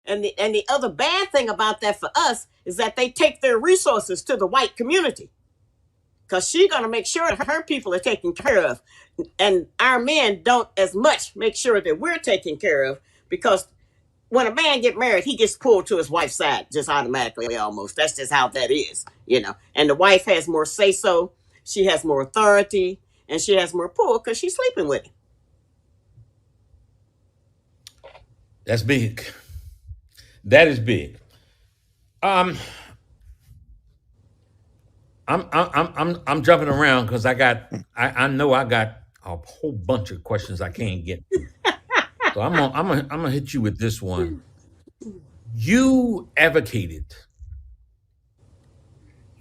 S2: And the other bad thing about that for us is that they take their resources to the white community because she's going to make sure that her people are taken care of. And our men don't as much make sure that we're taken care of because when a man gets married, he gets pulled to his wife's side just automatically almost. That's just how that is, you know. And the wife has more say-so. She has more authority and she has more pull because she's sleeping with him.
S3: That's big. That is big. I'm jumping around because I know I got a whole bunch of questions I can't get to. So I'm gonna hit you with this one. You advocated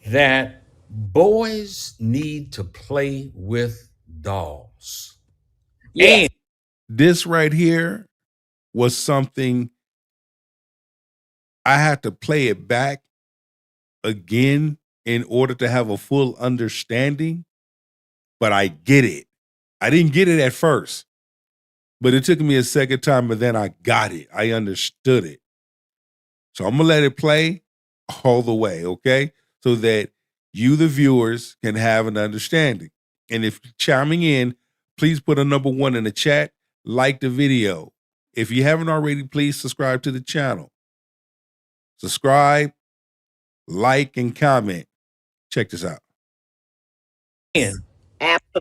S3: that boys need to play with dolls.
S2: Yes.
S1: And this right here was something I had to play it back again in order to have a full understanding, but I get it. I didn't get it at first, but it took me a second time, but then I got it. I understood it. So I'm going to let it play all the way, okay? So that you, the viewers, can have an understanding. And if you're chiming in, please put a number 1 in the chat, like the video. If you haven't already, please subscribe to the channel. Subscribe, like, and comment. Check this out.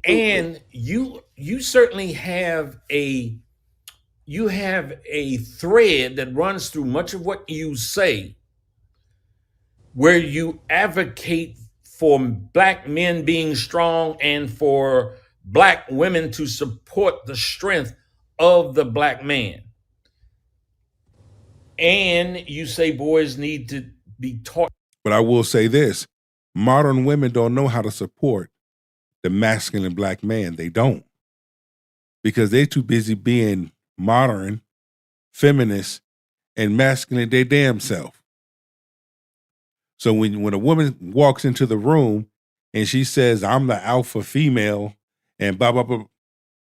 S3: And you certainly have a thread that runs through much of what you say, where you advocate for black men being strong and for black women to support the strength of the black man. And you say boys need to be taught.
S1: But I will say this, modern women don't know how to support the masculine black man. They don't. Because they're too busy being modern, feminist, and masculine their damn self. So when a woman walks into the room and she says, I'm the alpha female, and blah, blah, blah,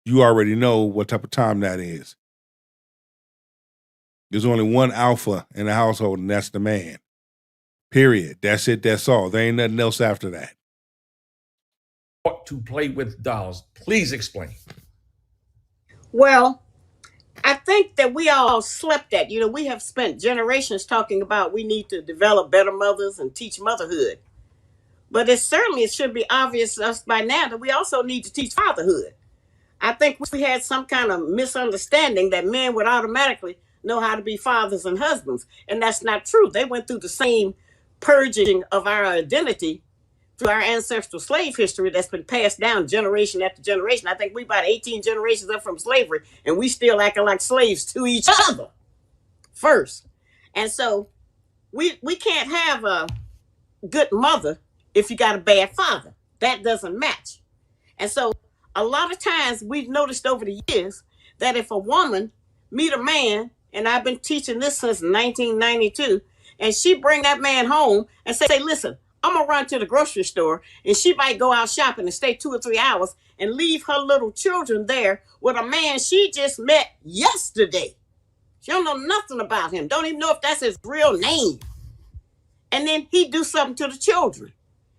S1: you already know what type of time that is. There's only one alpha in the household, and that's the man. Period. That's it. That's all. There ain't nothing else after that.
S3: To play with dolls. Please explain.
S2: Well, I think that we all slept at. You know, we have spent generations talking about we need to develop better mothers and teach motherhood. But it should be obvious to us by now that we also need to teach fatherhood. I think we had some kind of misunderstanding that men would automatically know how to be fathers and husbands. And that's not true. They went through the same purging of our identity through our ancestral slave history that's been passed down generation after generation. I think we about 18 generations up from slavery, and we still acting like slaves to each other first. And so we can't have a good mother if you got a bad father. That doesn't match. And so a lot of times we've noticed over the years that if a woman meet a man, and I've been teaching this since 1992, and she bring that man home and say, listen, I'm going to run to the grocery store, and she might go out shopping and stay 2 or 3 hours and leave her little children there with a man she just met yesterday. She don't know nothing about him. Don't even know if that's his real name. And then he do something to the children.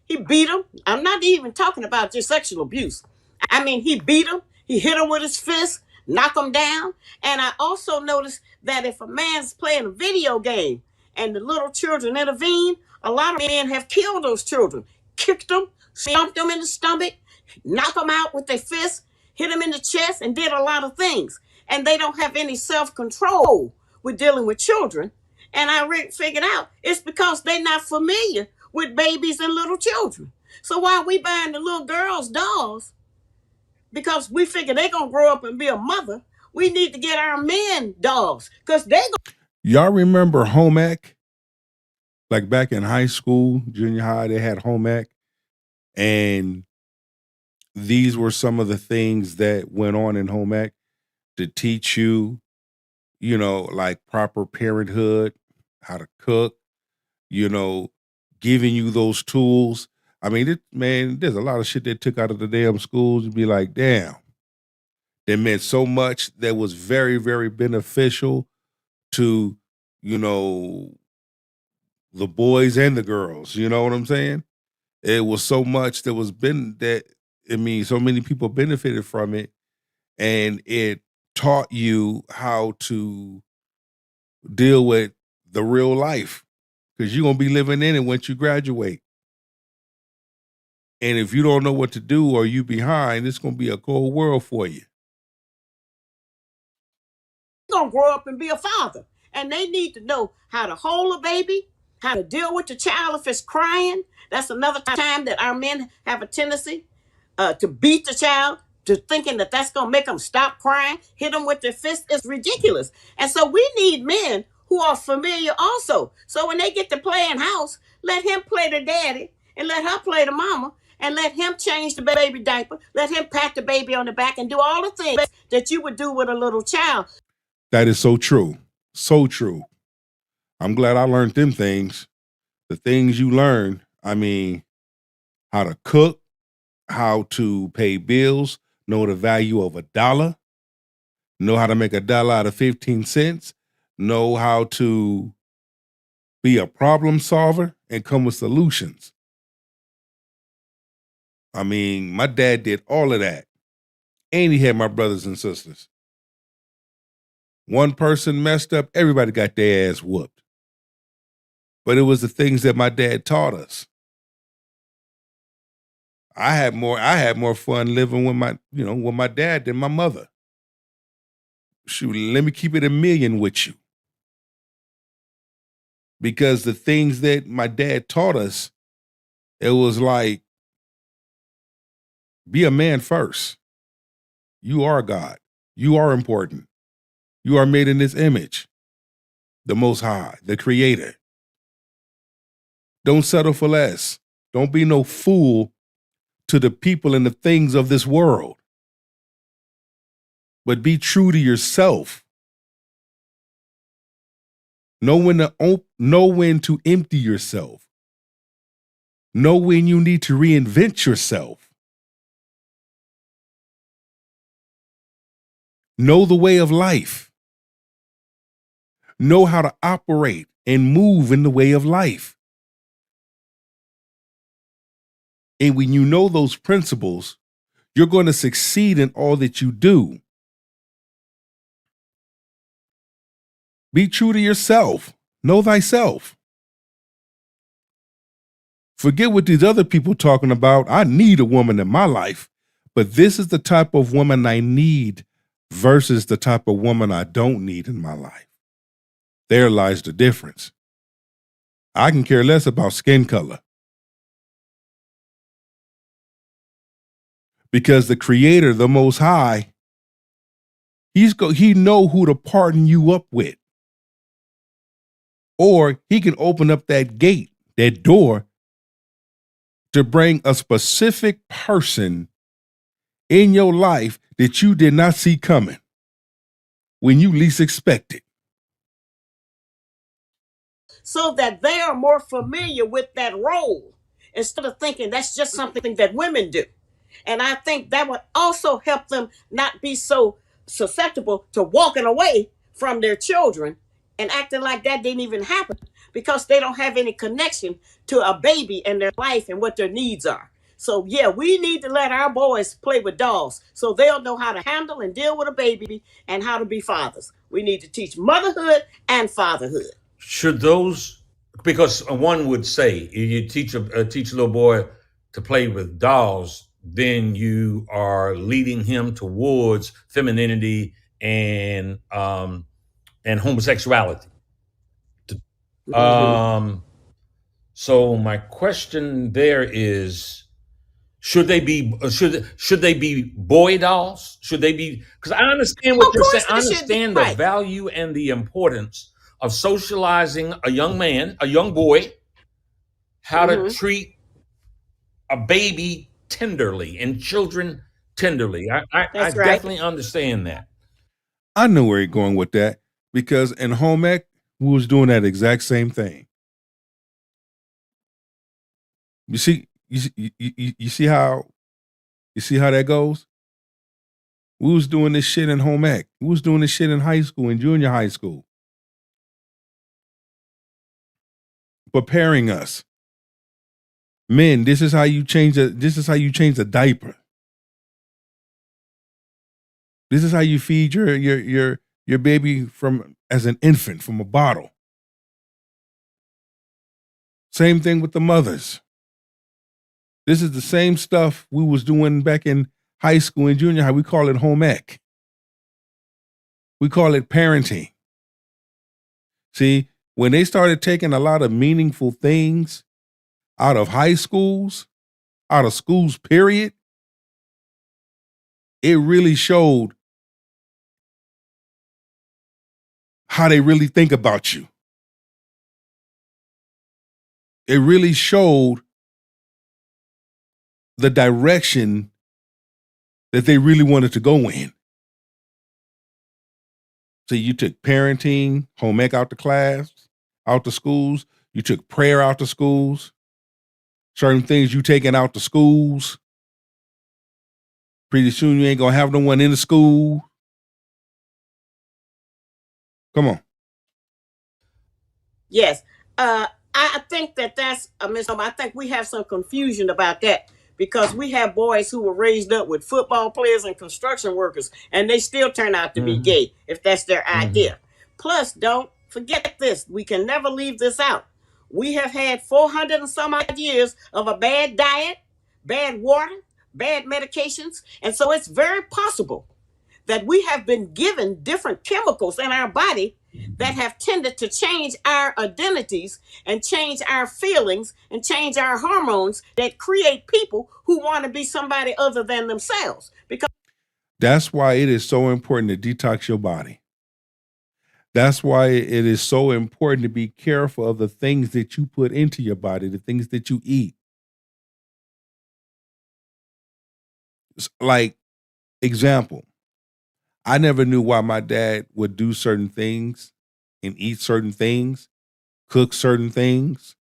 S2: He beat them. I'm not even talking about just sexual abuse. I mean, he beat them. He hit them with his fist, knock them down. And I also noticed that if a man's playing a video game and the little children intervene, a lot of men have killed those children, kicked them, stomped them in the stomach, knocked them out with their fists, hit them in the chest, and did a lot of things. And they don't have any self-control with dealing with children. And I figured out it's because they're not familiar with babies and little children. So while we buying the little girls dolls, because we figure they're going to grow up and be a mother, we need to get our men dolls. Because they
S1: Y'all remember home ec? Like back in high school, junior high, they had home ec. And these were some of the things that went on in home ec to teach you, you know, like proper parenthood, how to cook, you know, giving you those tools. I mean, there's a lot of shit they took out of the damn schools. You'd be like, damn. It meant so much that was very, very beneficial to, you know, the boys and the girls. You know what I'm saying? It was so much so many people benefited from it, and it taught you how to deal with the real life, because you're going to be living in it once you graduate. And if you don't know what to do or you behind, it's going to be a cold world for you.
S2: Going to grow up and be a father. And they need to know how to hold a baby, how to deal with the child if it's crying. That's another time that our men have a tendency to beat the child, to thinking that that's going to make them stop crying, hit them with their fist. It's ridiculous. And so we need men who are familiar also. So when they get to playing house, let him play the daddy and let her play the mama, and let him change the baby diaper, let him pat the baby on the back and do all the things that you would do with a little child.
S1: That is so true. So true. I'm glad I learned them things. The things you learn, I mean, how to cook, how to pay bills, know the value of $1, know how to make $1 out of 15 cents, know how to be a problem solver and come with solutions. I mean, my dad did all of that. And he had my brothers and sisters. One person messed up, everybody got their ass whooped. But it was the things that my dad taught us. I had more fun living with my dad than my mother. Shoot, let me keep it a million with you. Because the things that my dad taught us, it was like, be a man first. You are God. You are important. You are made in this image. the Most High, the Creator. Don't settle for less. Don't be no fool to the people and the things of this world. But be true to yourself. Know when to empty yourself. Know when you need to reinvent yourself. Know the way of life. Know how to operate and move in the way of life. And when you know those principles, you're going to succeed in all that you do. Be true to yourself. Know thyself. Forget what these other people talking about. I need a woman in my life, but this is the type of woman I need versus the type of woman I don't need in my life. There lies the difference. I can care less about skin color. Because the Creator, the Most High, he know who to partner you up with. Or he can open up that gate, that door, to bring a specific person in your life that you did not see coming when you least expect it.
S2: So that they are more familiar with that role instead of thinking that's just something that women do. And I think that would also help them not be so susceptible to walking away from their children and acting like that didn't even happen because they don't have any connection to a baby and their life and what their needs are. So, yeah, we need to let our boys play with dolls so they'll know how to handle and deal with a baby and how to be fathers. We need to teach motherhood and fatherhood.
S3: Should those, because one would say, you teach a little boy to play with dolls, then you are leading him towards femininity and homosexuality. Mm-hmm. So my question there is, should they be boy dolls? Should they be? Because I understand what you're saying. I understand the value and the importance of socializing a young man, a young boy, how to treat a baby tenderly and children tenderly. I definitely understand that.
S1: I know where you're going with that because in home ec, we was doing that exact same thing. You see how that goes? We was doing this shit in home ec. We was doing this shit in high school and junior high school. Preparing us. Men, this is how you change a diaper. This is how you feed your baby from as an infant from a bottle. Same thing with the mothers. This is the same stuff we was doing back in high school and junior high. We call it home ec. We call it parenting. See, when they started taking a lot of meaningful things out of high schools, out of schools, period, it really showed how they really think about you. It really showed the direction that they really wanted to go in. So you took parenting, home ec out the class, out the schools. You took prayer out the schools. Certain things you taking out the schools. Pretty soon you ain't gonna have no one in the school. Come on.
S2: Yes. I think that's a misnomer. I think we have some confusion about that because we have boys who were raised up with football players and construction workers, and they still turn out to be gay if that's their idea. Plus, don't forget this. We can never leave this out. We have had 400 and some odd years of a bad diet, bad water, bad medications, and so it's very possible that we have been given different chemicals in our body that have tended to change our identities and change our feelings and change our hormones that create people who want to be somebody other than themselves. Because
S1: that's why it is so important to detox your body. That's why it is so important to be careful of the things that you put into your body, the things that you eat. Like, example, I never knew why my dad would do certain things and eat certain things, cook certain things.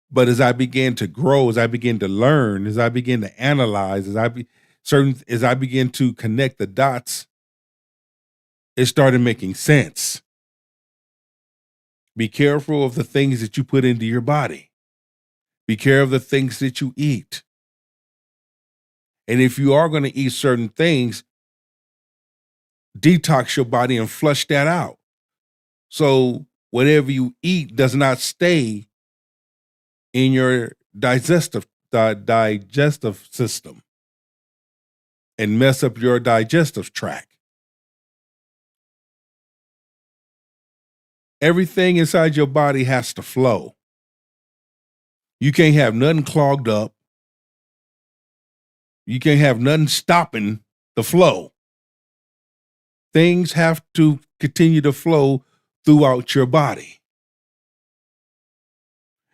S1: But as I began to grow, as I began to learn, as I began to analyze, as I began to connect the dots, it started making sense. Be careful of the things that you put into your body. Be careful of the things that you eat. And if you are going to eat certain things, detox your body and flush that out. So whatever you eat does not stay in your digestive system and mess up your digestive tract. Everything inside your body has to flow. You can't have nothing clogged up. You can't have nothing stopping the flow. Things have to continue to flow throughout your body.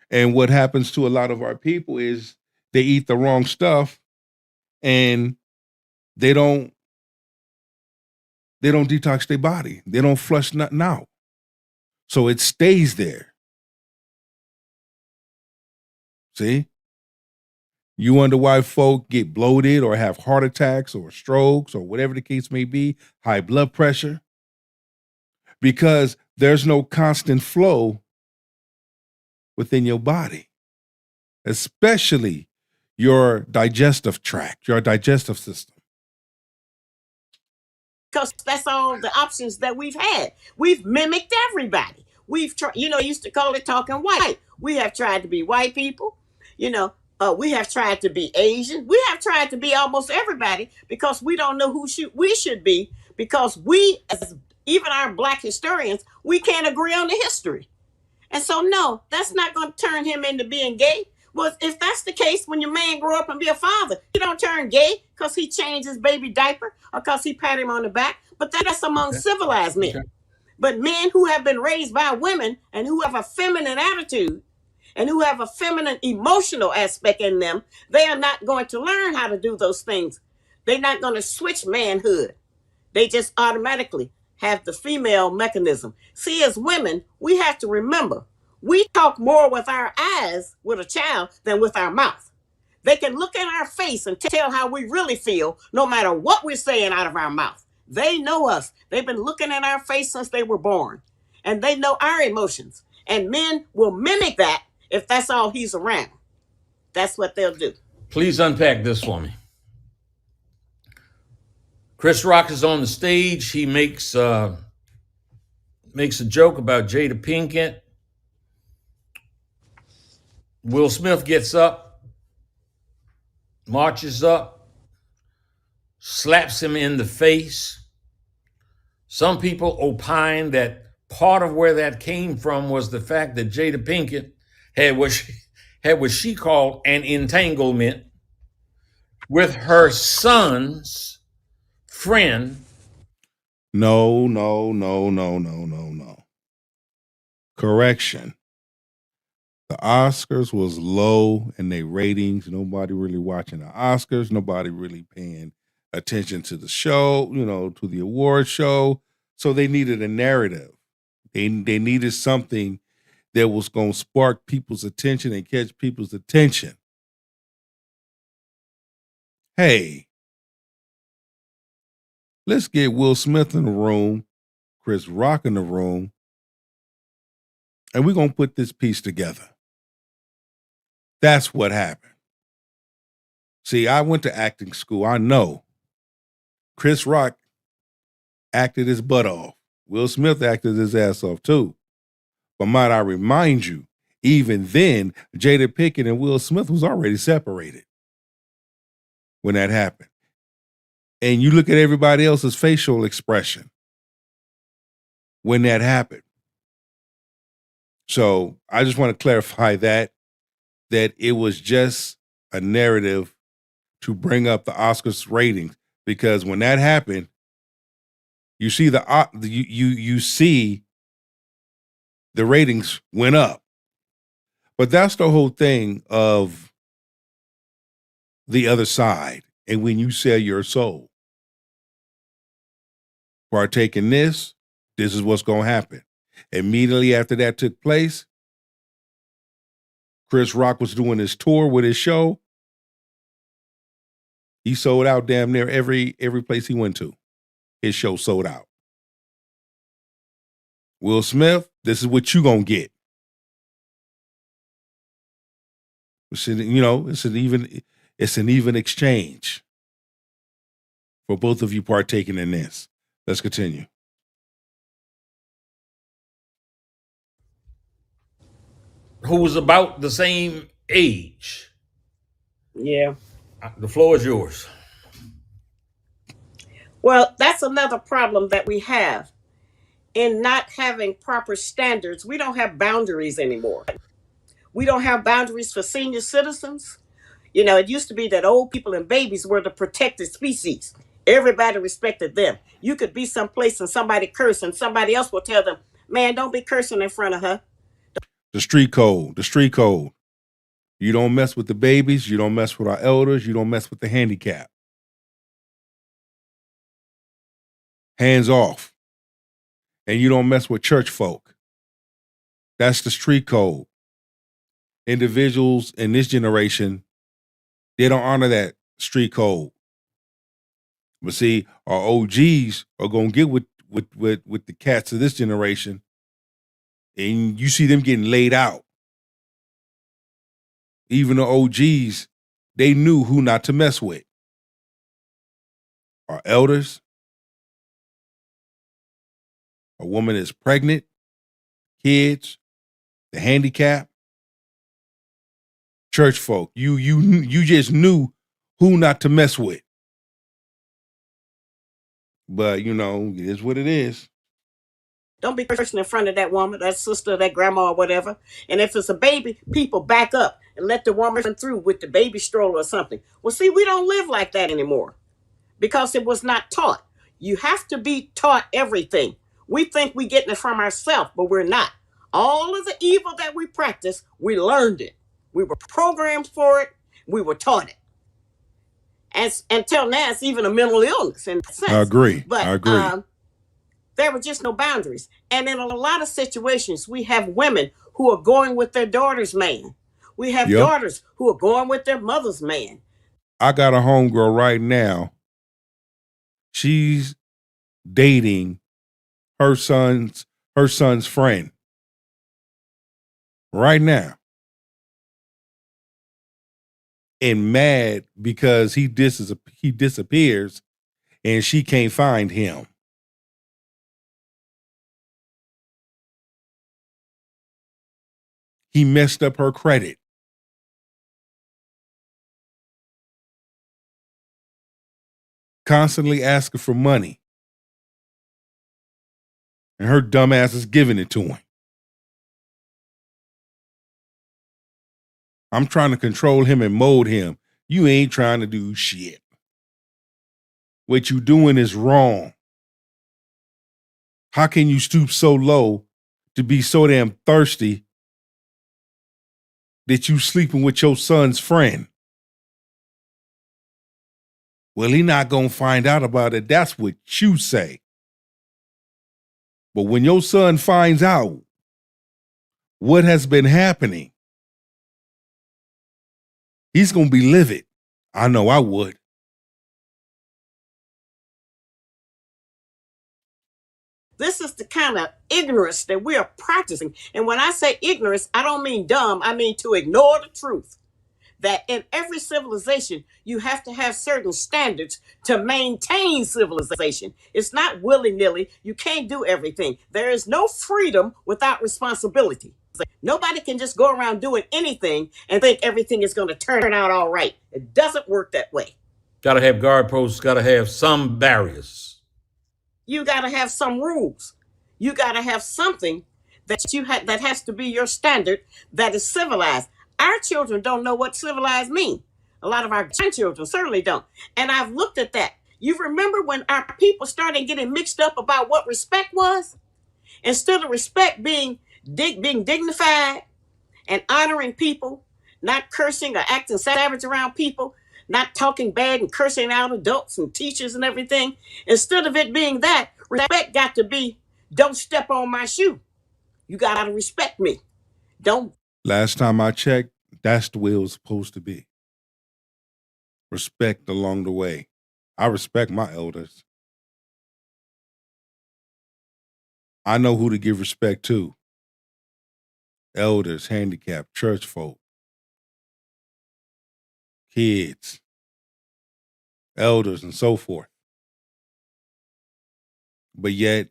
S1: And what happens to a lot of our people is they eat the wrong stuff and they don't detox their body. They don't flush nothing out. So it stays there. See? You wonder why folk get bloated or have heart attacks or strokes or whatever the case may be, high blood pressure, because there's no constant flow within your body, especially your digestive tract, your digestive system.
S2: Because that's all the options that we've had. We've mimicked everybody. We've tried, used to call it talking white. We have tried to be white people. We have tried to be Asian. We have tried to be almost everybody because we don't know who we should be, because we, as even our Black historians, we can't agree on the history. And so, no, that's not going to turn him into being gay. Well, if that's the case, when your man grow up and be a father, he don't turn gay because he changed his baby diaper or because he pat him on the back. But that's among civilized men. Okay. But men who have been raised by women and who have a feminine attitude and who have a feminine emotional aspect in them, they are not going to learn how to do those things. They're not going to switch manhood. They just automatically have the female mechanism. See, as women, we have to remember, we talk more with our eyes with a child than with our mouth. They can look in our face and tell how we really feel no matter what we're saying out of our mouth. They know us. They've been looking in our face since they were born. And they know our emotions. And men will mimic that if that's all he's around. That's what they'll do.
S3: Please unpack this for me. Chris Rock is on the stage. He makes a joke about Jada Pinkett. Will Smith gets up, marches up, slaps him in the face. Some people opine that part of where that came from was the fact that Jada Pinkett had what she called an entanglement with her son's friend.
S1: No. Correction. The Oscars was low in their ratings. Nobody really watching the Oscars. Nobody really paying attention to the show, to the award show. So they needed a narrative. They needed something that was going to spark people's attention and catch people's attention. Hey, let's get Will Smith in the room, Chris Rock in the room, and we're going to put this piece together. That's what happened. See, I went to acting school. I know. Chris Rock acted his butt off. Will Smith acted his ass off too. But might I remind you, even then, Jada Pinkett and Will Smith was already separated when that happened. And you look at everybody else's facial expression when that happened. So I just want to clarify that it was just a narrative to bring up the Oscars ratings, because when that happened, You see you see the ratings went up. But that's the whole thing of the other side. And when you sell your soul, partake in this is what's going to happen. Immediately after that took place, Chris Rock was doing his tour with his show. He sold out damn near every place he went to. His show sold out. Will Smith, this is what you gonna get. It's an even exchange for both of you partaking in this. Let's continue.
S3: Who was about the same age.
S2: Yeah.
S3: The floor is yours.
S2: Well, that's another problem that we have in not having proper standards. We don't have boundaries anymore. We don't have boundaries for senior citizens. You know, it used to be that old people and babies were the protected species. Everybody respected them. You could be someplace and somebody curse and somebody else will tell them, man, don't be cursing in front of her.
S1: The street code. You don't mess with the babies. You don't mess with our elders. You don't mess with the handicapped. Hands off. And you don't mess with church folk. That's the street code. Individuals in this generation, they don't honor that street code. But see, our OGs are gonna get with the cats of this generation, and you see them getting laid out. Even the OGs, they knew who not to mess with. Our elders, a woman is pregnant, kids, the handicapped, church folk. You just knew who not to mess with. But, you know, it is what it is.
S2: Don't be cursing in front of that woman, that sister, that grandma, or whatever. And if it's a baby, people back up and let the woman run through with the baby stroller or something. Well, see, we don't live like that anymore because it was not taught. You have to be taught everything. We think we're getting it from ourselves, but we're not. All of the evil that we practice, we learned it. We were programmed for it. We were taught it. And until now, it's even a mental illness in that sense.
S1: I agree.
S2: But there were just no boundaries. And in a lot of situations, we have women who are going with their daughter's man. We have daughters who are going with their mother's man.
S1: I got a homegirl right now. She's dating her son's friend right now. And mad because he disappears and she can't find him. He messed up her credit. Constantly asking for money. And her dumb ass is giving it to him. I'm trying to control him and mold him. You ain't trying to do shit. What you doing is wrong. How can you stoop so low to be so damn thirsty that you sleeping with your son's friend? Well, he not gonna find out about it. That's what you say. But when your son finds out what has been happening, he's gonna be livid. I know I would.
S2: This is the kind of ignorance that we are practicing. And when I say ignorance, I don't mean dumb. I mean to ignore the truth. That in every civilization, you have to have certain standards to maintain civilization. It's not willy-nilly. You can't do everything. There is no freedom without responsibility. Nobody can just go around doing anything and think everything is going to turn out all right. It doesn't work that way.
S3: Got to have guard posts, got to have some barriers.
S2: You got to have some rules. You got to have something that that has to be your standard that is civilized. Our children don't know what civilized means. A lot of our grandchildren certainly don't. And I've looked at that. You remember when our people started getting mixed up about what respect was? Instead of respect being dignified and honoring people, not cursing or acting savage around people, not talking bad and cursing out adults and teachers and everything. Instead of it being that, respect got to be, don't step on my shoe. You got to respect me. Don't.
S1: Last time I checked, that's the way it was supposed to be. Respect along the way. I respect my elders. I know who to give respect to. Elders, handicapped, church folk, kids, elders, and so forth. But yet,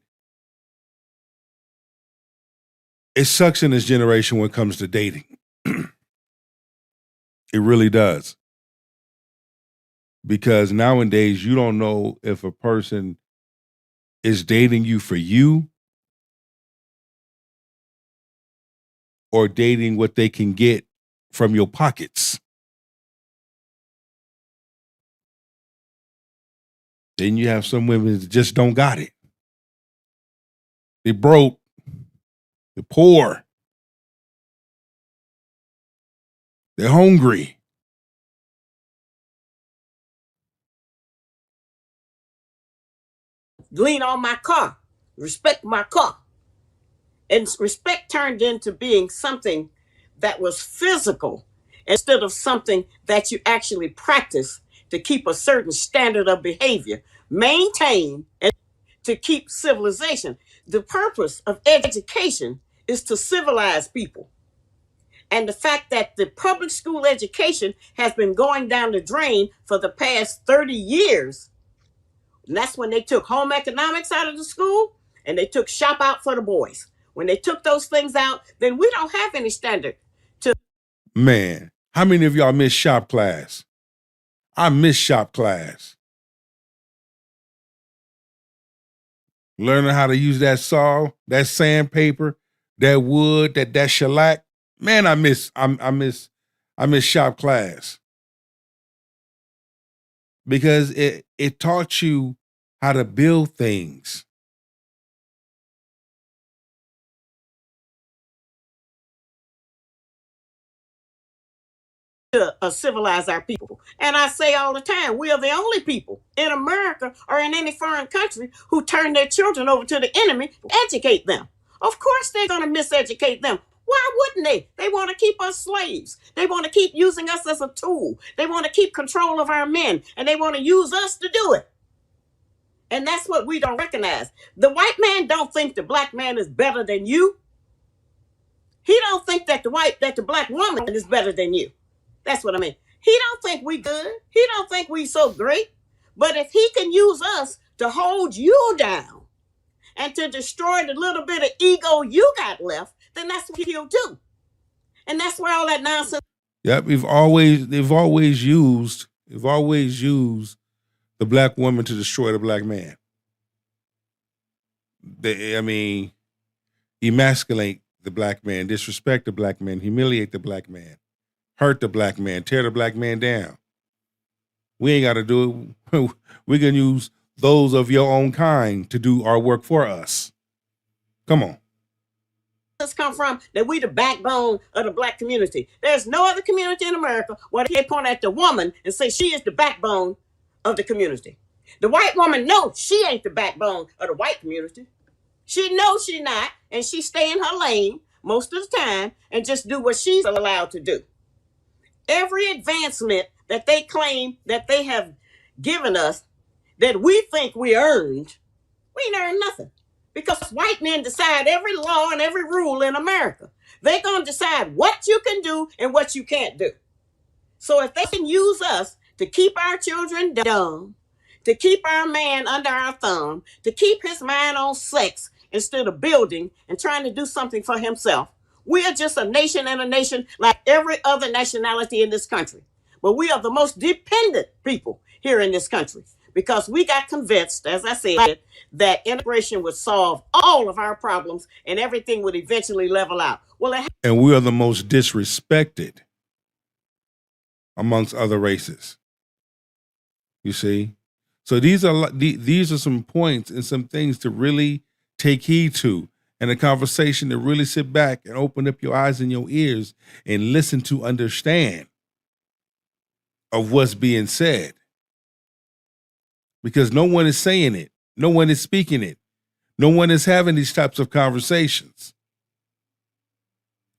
S1: it sucks in this generation when it comes to dating. It really does. Because nowadays, you don't know if a person is dating you for you or dating what they can get from your pockets. Then you have some women that just don't got it. They broke. They're poor. They're hungry.
S2: Lean on my car. Respect my car. And respect turned into being something that was physical instead of something that you actually practice to keep a certain standard of behavior, maintain, and to keep civilization. The purpose of education is to civilize people. And the fact that the public school education has been going down the drain for the past 30 years, and that's when they took home economics out of the school and they took shop out for the boys. When they took those things out, then we don't have any standard to.
S1: Man, how many of y'all miss shop class? I miss shop class. Learning how to use that saw, that sandpaper, that wood, that shellac. Man, I miss shop class. Because it taught you how to build things.
S2: To civilize our people. And I say all the time, we are the only people in America or in any foreign country who turn their children over to the enemy to educate them. Of course they're going to miseducate them. Why wouldn't they? They want to keep us slaves. They want to keep using us as a tool. They want to keep control of our men, and they want to use us to do it. And that's what we don't recognize. The white man don't think the black man is better than you. He don't think that the black woman is better than you. That's what I mean. He don't think we good. He don't think we so great. But if he can use us to hold you down and to destroy the little bit of ego you got left, then that's what he'll do. And that's where all that nonsense.
S1: Yep, they've always used the black woman to destroy the black man. Emasculate the black man, disrespect the black man, humiliate the black man, hurt the black man, tear the black man down. We ain't got to do it. We can use those of your own kind to do our work for us. Come on.
S2: Come from that we the backbone of the black community. There's no other community in America where they point at the woman and say she is the backbone of the community. The white woman knows she ain't the backbone of the white community. She knows she not, and she stay in her lane most of the time and just do what she's allowed to do. Every advancement that they claim that they have given us that we think we earned, we ain't earned nothing. Because white men decide every law and every rule in America. They're going to decide what you can do and what you can't do. So if they can use us to keep our children dumb, to keep our man under our thumb, to keep his mind on sex instead of building and trying to do something for himself, we are just a nation and a nation like every other nationality in this country. But we are the most dependent people here in this country because we got convinced, as I said, that integration would solve all of our problems and everything would eventually level out.
S1: And we are the most disrespected amongst other races. You see? So these are some points and some things to really take heed to, and a conversation to really sit back and open up your eyes and your ears and listen to understand of what's being said. Because no one is saying it. No one is speaking it. No one is having these types of conversations.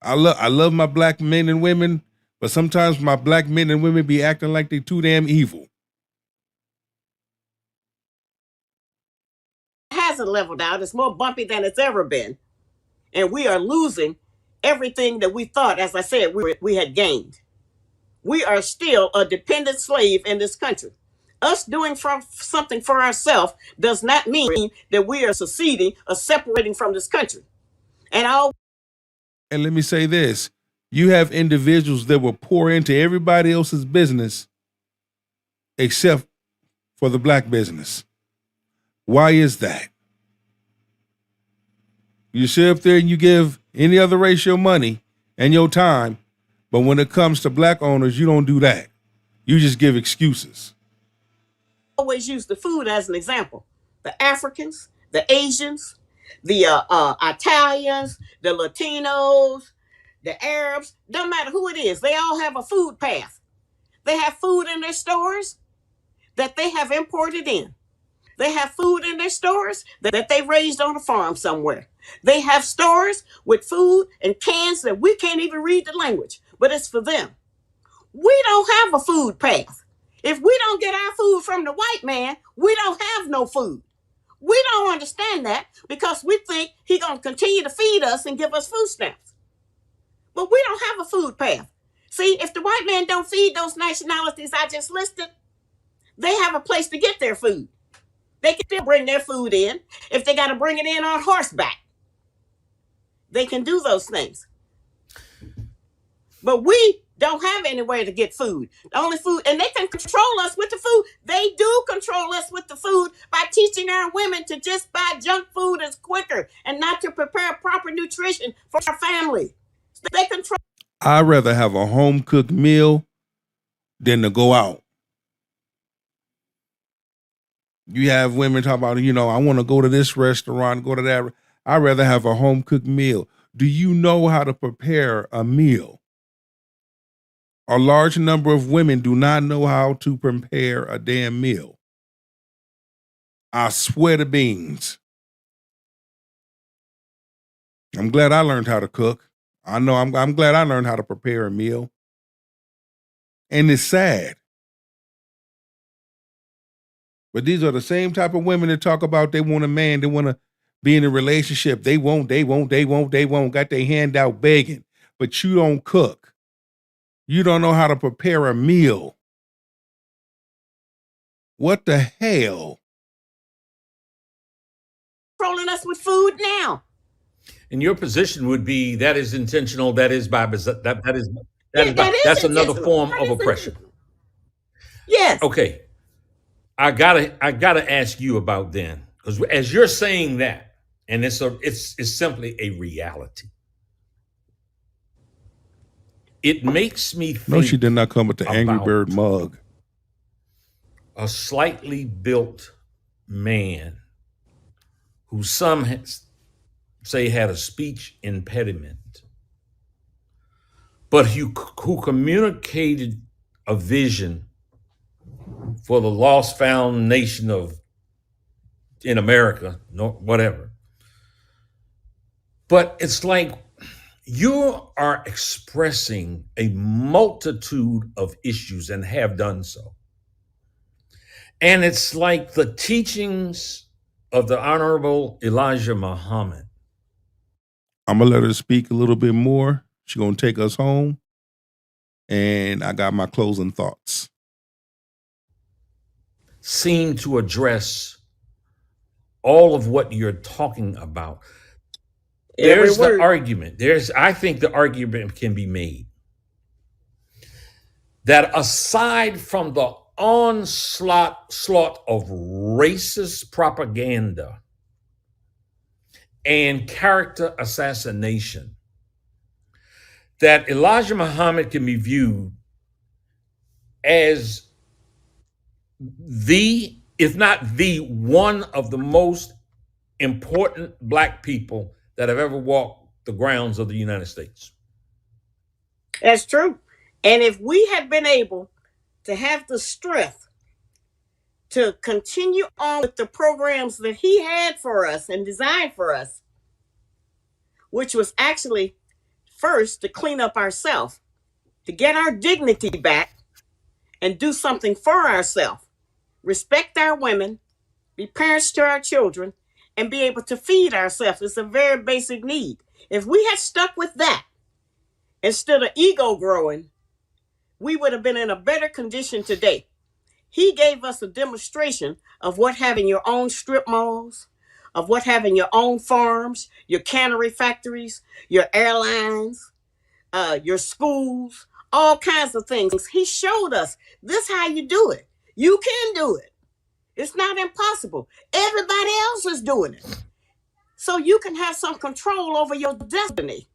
S1: I love my black men and women, but sometimes my black men and women be acting like they too damn evil.
S2: Hasn't leveled out. It's more bumpy than it's ever been. And we are losing everything that we thought, as I said, we had gained. We are still a dependent slave in this country. Us doing something for ourselves does not mean that we are seceding or separating from this country.
S1: And let me say this. You have individuals that will pour into everybody else's business except for the black business. Why is that? You sit up there and you give any other race your money and your time, but when it comes to black owners, you don't do that. You just give excuses.
S2: I always use the food as an example. The Africans, the Asians, the Italians, the Latinos, the Arabs, don't matter who it is, they all have a food path. They have food in their stores that they have imported in. They have food in their stores that they raised on a farm somewhere. They have stores with food and cans that we can't even read the language, but it's for them. We don't have a food path. If we don't get our food from the white man, we don't have no food. We don't understand that because we think he's going to continue to feed us and give us food stamps. But we don't have a food path. See, if the white man don't feed those nationalities I just listed, they have a place to get their food. They can still bring their food in. If they got to bring it in on horseback, they can do those things. But we don't have anywhere to get food. The only food, and they can control us with the food. They do control us with the food by teaching our women to just buy junk food as quicker and not to prepare proper nutrition for our family. They control.
S1: I'd rather have a home cooked meal than to go out. You have women talk about, I want to go to this restaurant, go to that. I'd rather have a home cooked meal. Do you know how to prepare a meal? A large number of women do not know how to prepare a damn meal. I swear to beans. I'm glad I learned how to cook. I know I'm glad I learned how to prepare a meal. And it's sad. But these are the same type of women that talk about they want a man, they want to be in a relationship. They won't. Got their hand out begging. But you don't cook. You don't know how to prepare a meal. What the hell?
S2: Controlling us with food now.
S3: And your position would be that is intentional. That is by that's another form of oppression.
S2: Yes.
S3: Okay. I gotta ask you about then, because as you're saying that, and it's simply a reality. It makes me think.
S1: No, she did not come with the Angry Bird mug.
S3: A slightly built man who some say had a speech impediment, but who communicated a vision for the lost found nation in America, whatever. But it's like you are expressing a multitude of issues and have done so. And it's like the teachings of the Honorable Elijah Muhammad.
S1: I'm going to let her speak a little bit more. She's going to take us home. And I got my closing thoughts.
S3: Seem to address all of what you're talking about. There's the argument. I think the argument can be made that aside from the onslaught of racist propaganda and character assassination, that Elijah Muhammad can be viewed as the if not the one of the most important Black people that have ever walked the grounds of the United States.
S2: That's true. And if we had been able to have the strength to continue on with the programs that he had for us and designed for us, which was actually first to clean up ourselves, to get our dignity back and do something for ourselves, respect our women, be parents to our children, and be able to feed ourselves. It's a very basic need. If we had stuck with that instead of ego growing, we would have been in a better condition today. He gave us a demonstration of what having your own strip malls, of what having your own farms, your cannery factories, your airlines, your schools, all kinds of things. He showed us this how you do it. You can do it. It's not impossible. Everybody else is doing it. So you can have some control over your destiny.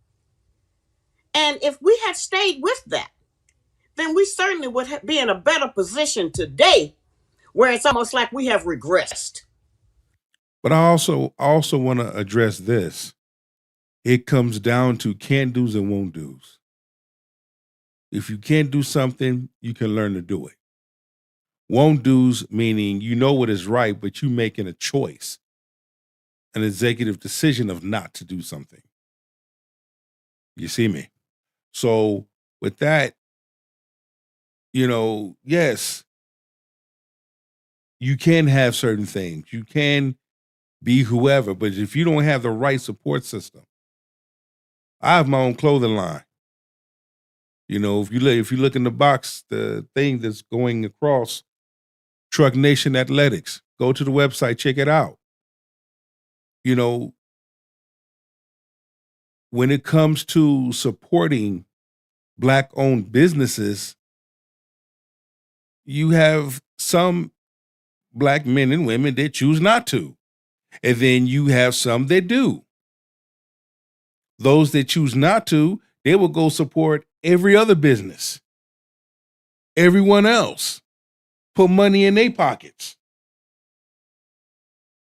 S2: And if we had stayed with that, then we certainly would be in a better position today, where it's almost like we have regressed.
S1: But I also want to address this. It comes down to can do's and won't do's. If you can't do something, you can learn to do it. Won't do's meaning you know what is right, but you making a choice, an executive decision of not to do something. You see me? So with that, yes, you can have certain things. You can be whoever, but if you don't have the right support system, I have my own clothing line. If you look in the box, the thing that's going across Truck Nation Athletics, go to the website, check it out. When it comes to supporting Black-owned businesses, you have some Black men and women that choose not to. And then you have some that do. Those that choose not to, they will go support every other business. Everyone else. Put money in their pockets.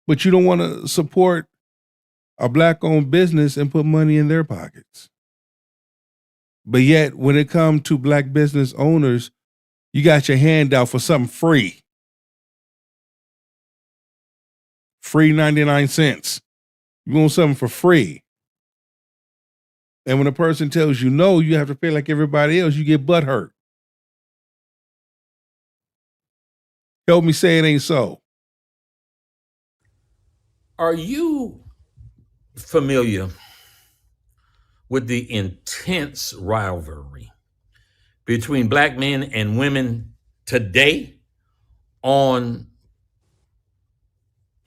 S1: But you don't want to support a Black-owned business and put money in their pockets. But yet, when it comes to Black business owners, you got your hand out for something free. Free 99 cents. You want something for free. And when a person tells you no, you have to pay like everybody else, you get butthurt. Help me say it ain't so.
S3: Are you familiar with the intense rivalry between Black men and women today on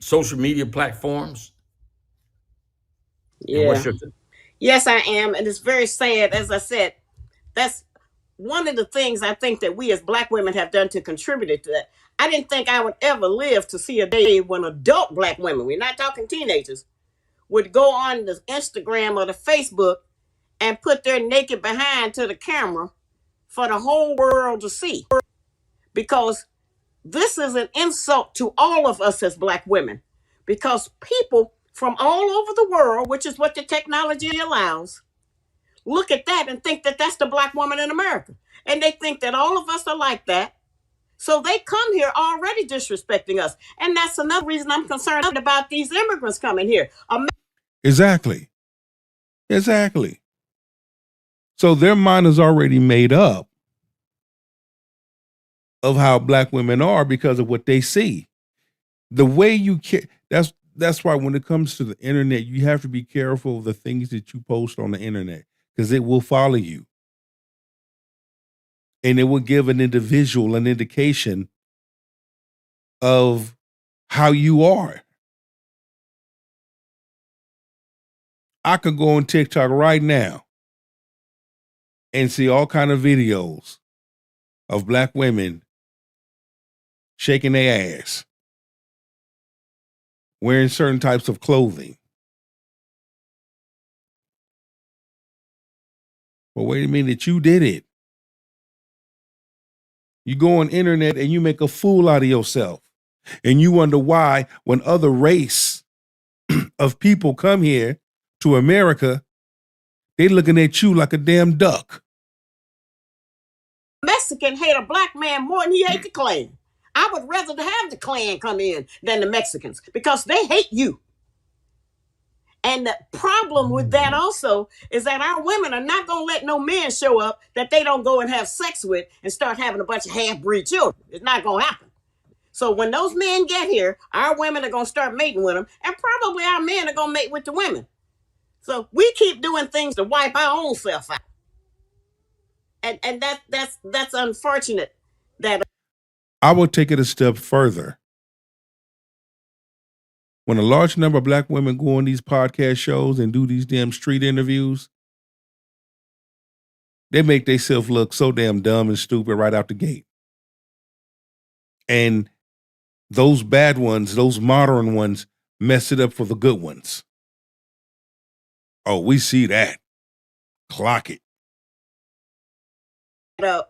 S3: social media platforms?
S2: Yeah. Yes, I am. And it's very sad. As I said, that's one of the things I think that we as Black women have done to contribute to that. I didn't think I would ever live to see a day when adult Black women, we're not talking teenagers, would go on the Instagram or the Facebook and put their naked behind to the camera for the whole world to see. Because this is an insult to all of us as Black women. Because people from all over the world, which is what the technology allows, look at that and think that that's the Black woman in America. And they think that all of us are like that. So they come here already disrespecting us. And that's another reason I'm concerned about these immigrants coming here.
S1: Exactly. So their mind is already made up of how Black women are because of what they see. The way you that's why when it comes to the internet, you have to be careful of the things that you post on the internet because it will follow you. And it will give an individual an indication of how you are. I could go on TikTok right now and see all kind of videos of Black women shaking their ass, wearing certain types of clothing. But wait a minute, you did it. You go on internet and you make a fool out of yourself. And you wonder why when other race of people come here to America, they looking at you like a damn duck.
S2: Mexican hate a black man more than he hate the Klan. I would rather have the Klan come in than the Mexicans because they hate you. And the problem with that also is that our women are not going to let no men show up that they don't go and have sex with and start having a bunch of half-breed children. It's not going to happen. So when those men get here, our women are going to start mating with them, and probably our men are going to mate with the women. So we keep doing things to wipe our own self out. And that's unfortunate. That
S1: I will take it a step further. When a large number of black women go on these podcast shows and do these damn street interviews, they make themselves look so damn dumb and stupid right out the gate. And those bad ones, those modern ones, mess it up for the good ones. Oh, we see that. Clock it.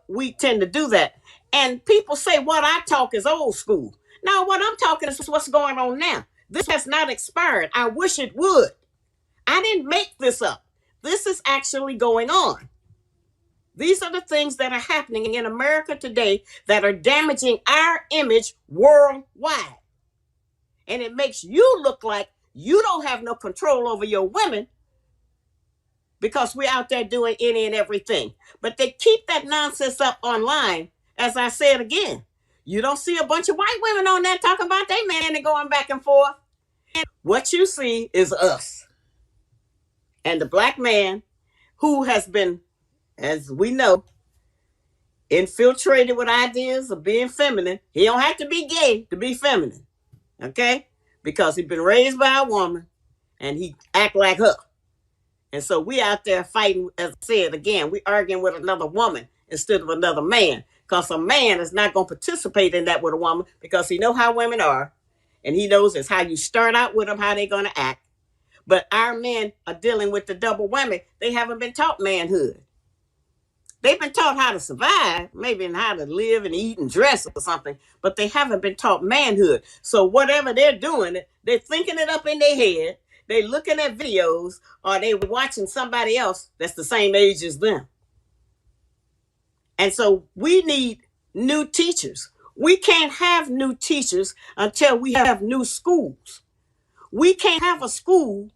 S2: We tend to do that. And people say what I talk is old school. Now, what I'm talking is what's going on now. This has not expired. I wish it would. I didn't make this up. This is actually going on. These are the things that are happening in America today that are damaging our image worldwide. And it makes you look like you don't have no control over your women because we're out there doing any and everything. But they keep that nonsense up online. As I said again, you don't see a bunch of white women on there talking about their man and going back and forth. And what you see is us. And the black man who has been, as we know, infiltrated with ideas of being feminine. He don't have to be gay to be feminine. Okay? Because he's been raised by a woman and he act like her. And so we out there fighting, as I said again, we arguing with another woman instead of another man. Because a man is not going to participate in that with a woman because he know how women are. And he knows it's how you start out with them, how they're going to act. But our men are dealing with the double whammy. They haven't been taught manhood. They've been taught how to survive, maybe in how to live and eat and dress or something, but they haven't been taught manhood. So whatever they're doing, they're thinking it up in their head. They're looking at videos or they're watching somebody else that's the same age as them. And so we need new teachers. We can't have new teachers until we have new schools. We can't have a school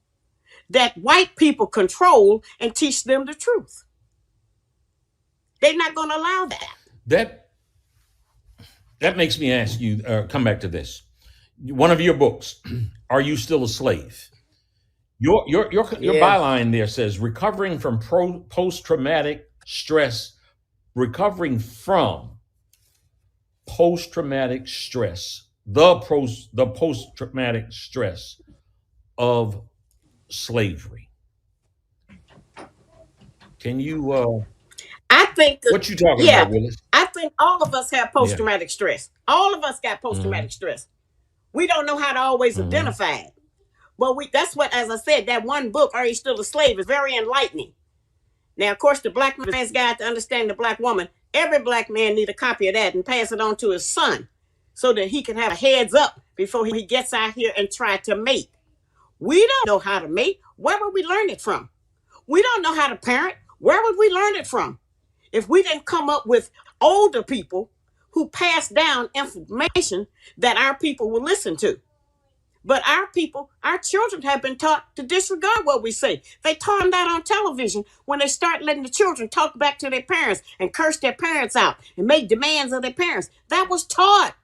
S2: that white people control and teach them the truth. They're not going to allow that.
S3: That makes me ask you, come back to this. One of your books, Are You Still a Slave? Your byline there says, recovering from post-traumatic stress, recovering from post-traumatic stress, the post-traumatic stress of slavery. Can you...
S2: I think
S3: what you talking about, Willis?
S2: I think all of us have post-traumatic stress. All of us got post-traumatic stress. We don't know how to always identify it. But that's what, as I said, that one book, Are You Still a Slave, is very enlightening. Now, of course, the Black Man's Guide to Understanding the Black Woman, every black man need a copy of that and pass it on to his son so that he can have a heads up before he gets out here and try to mate. We don't know how to mate. Where would we learn it from? We don't know how to parent. Where would we learn it from? If we didn't come up with older people who pass down information that our people will listen to. But our people, our children have been taught to disregard what we say. They taught them that on television when they start letting the children talk back to their parents and curse their parents out and make demands of their parents. That was taught.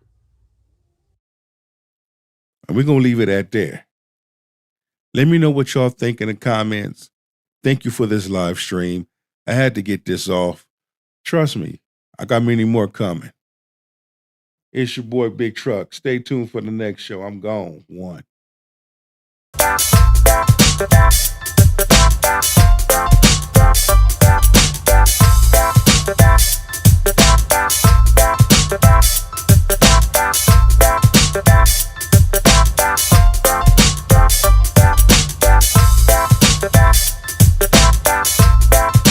S1: And we're going to leave it at there. Let me know what y'all think in the comments. Thank you for this live stream. I had to get this off. Trust me, I got many more coming. It's your boy, Big Truck. Stay tuned for the next show. I'm gone. One.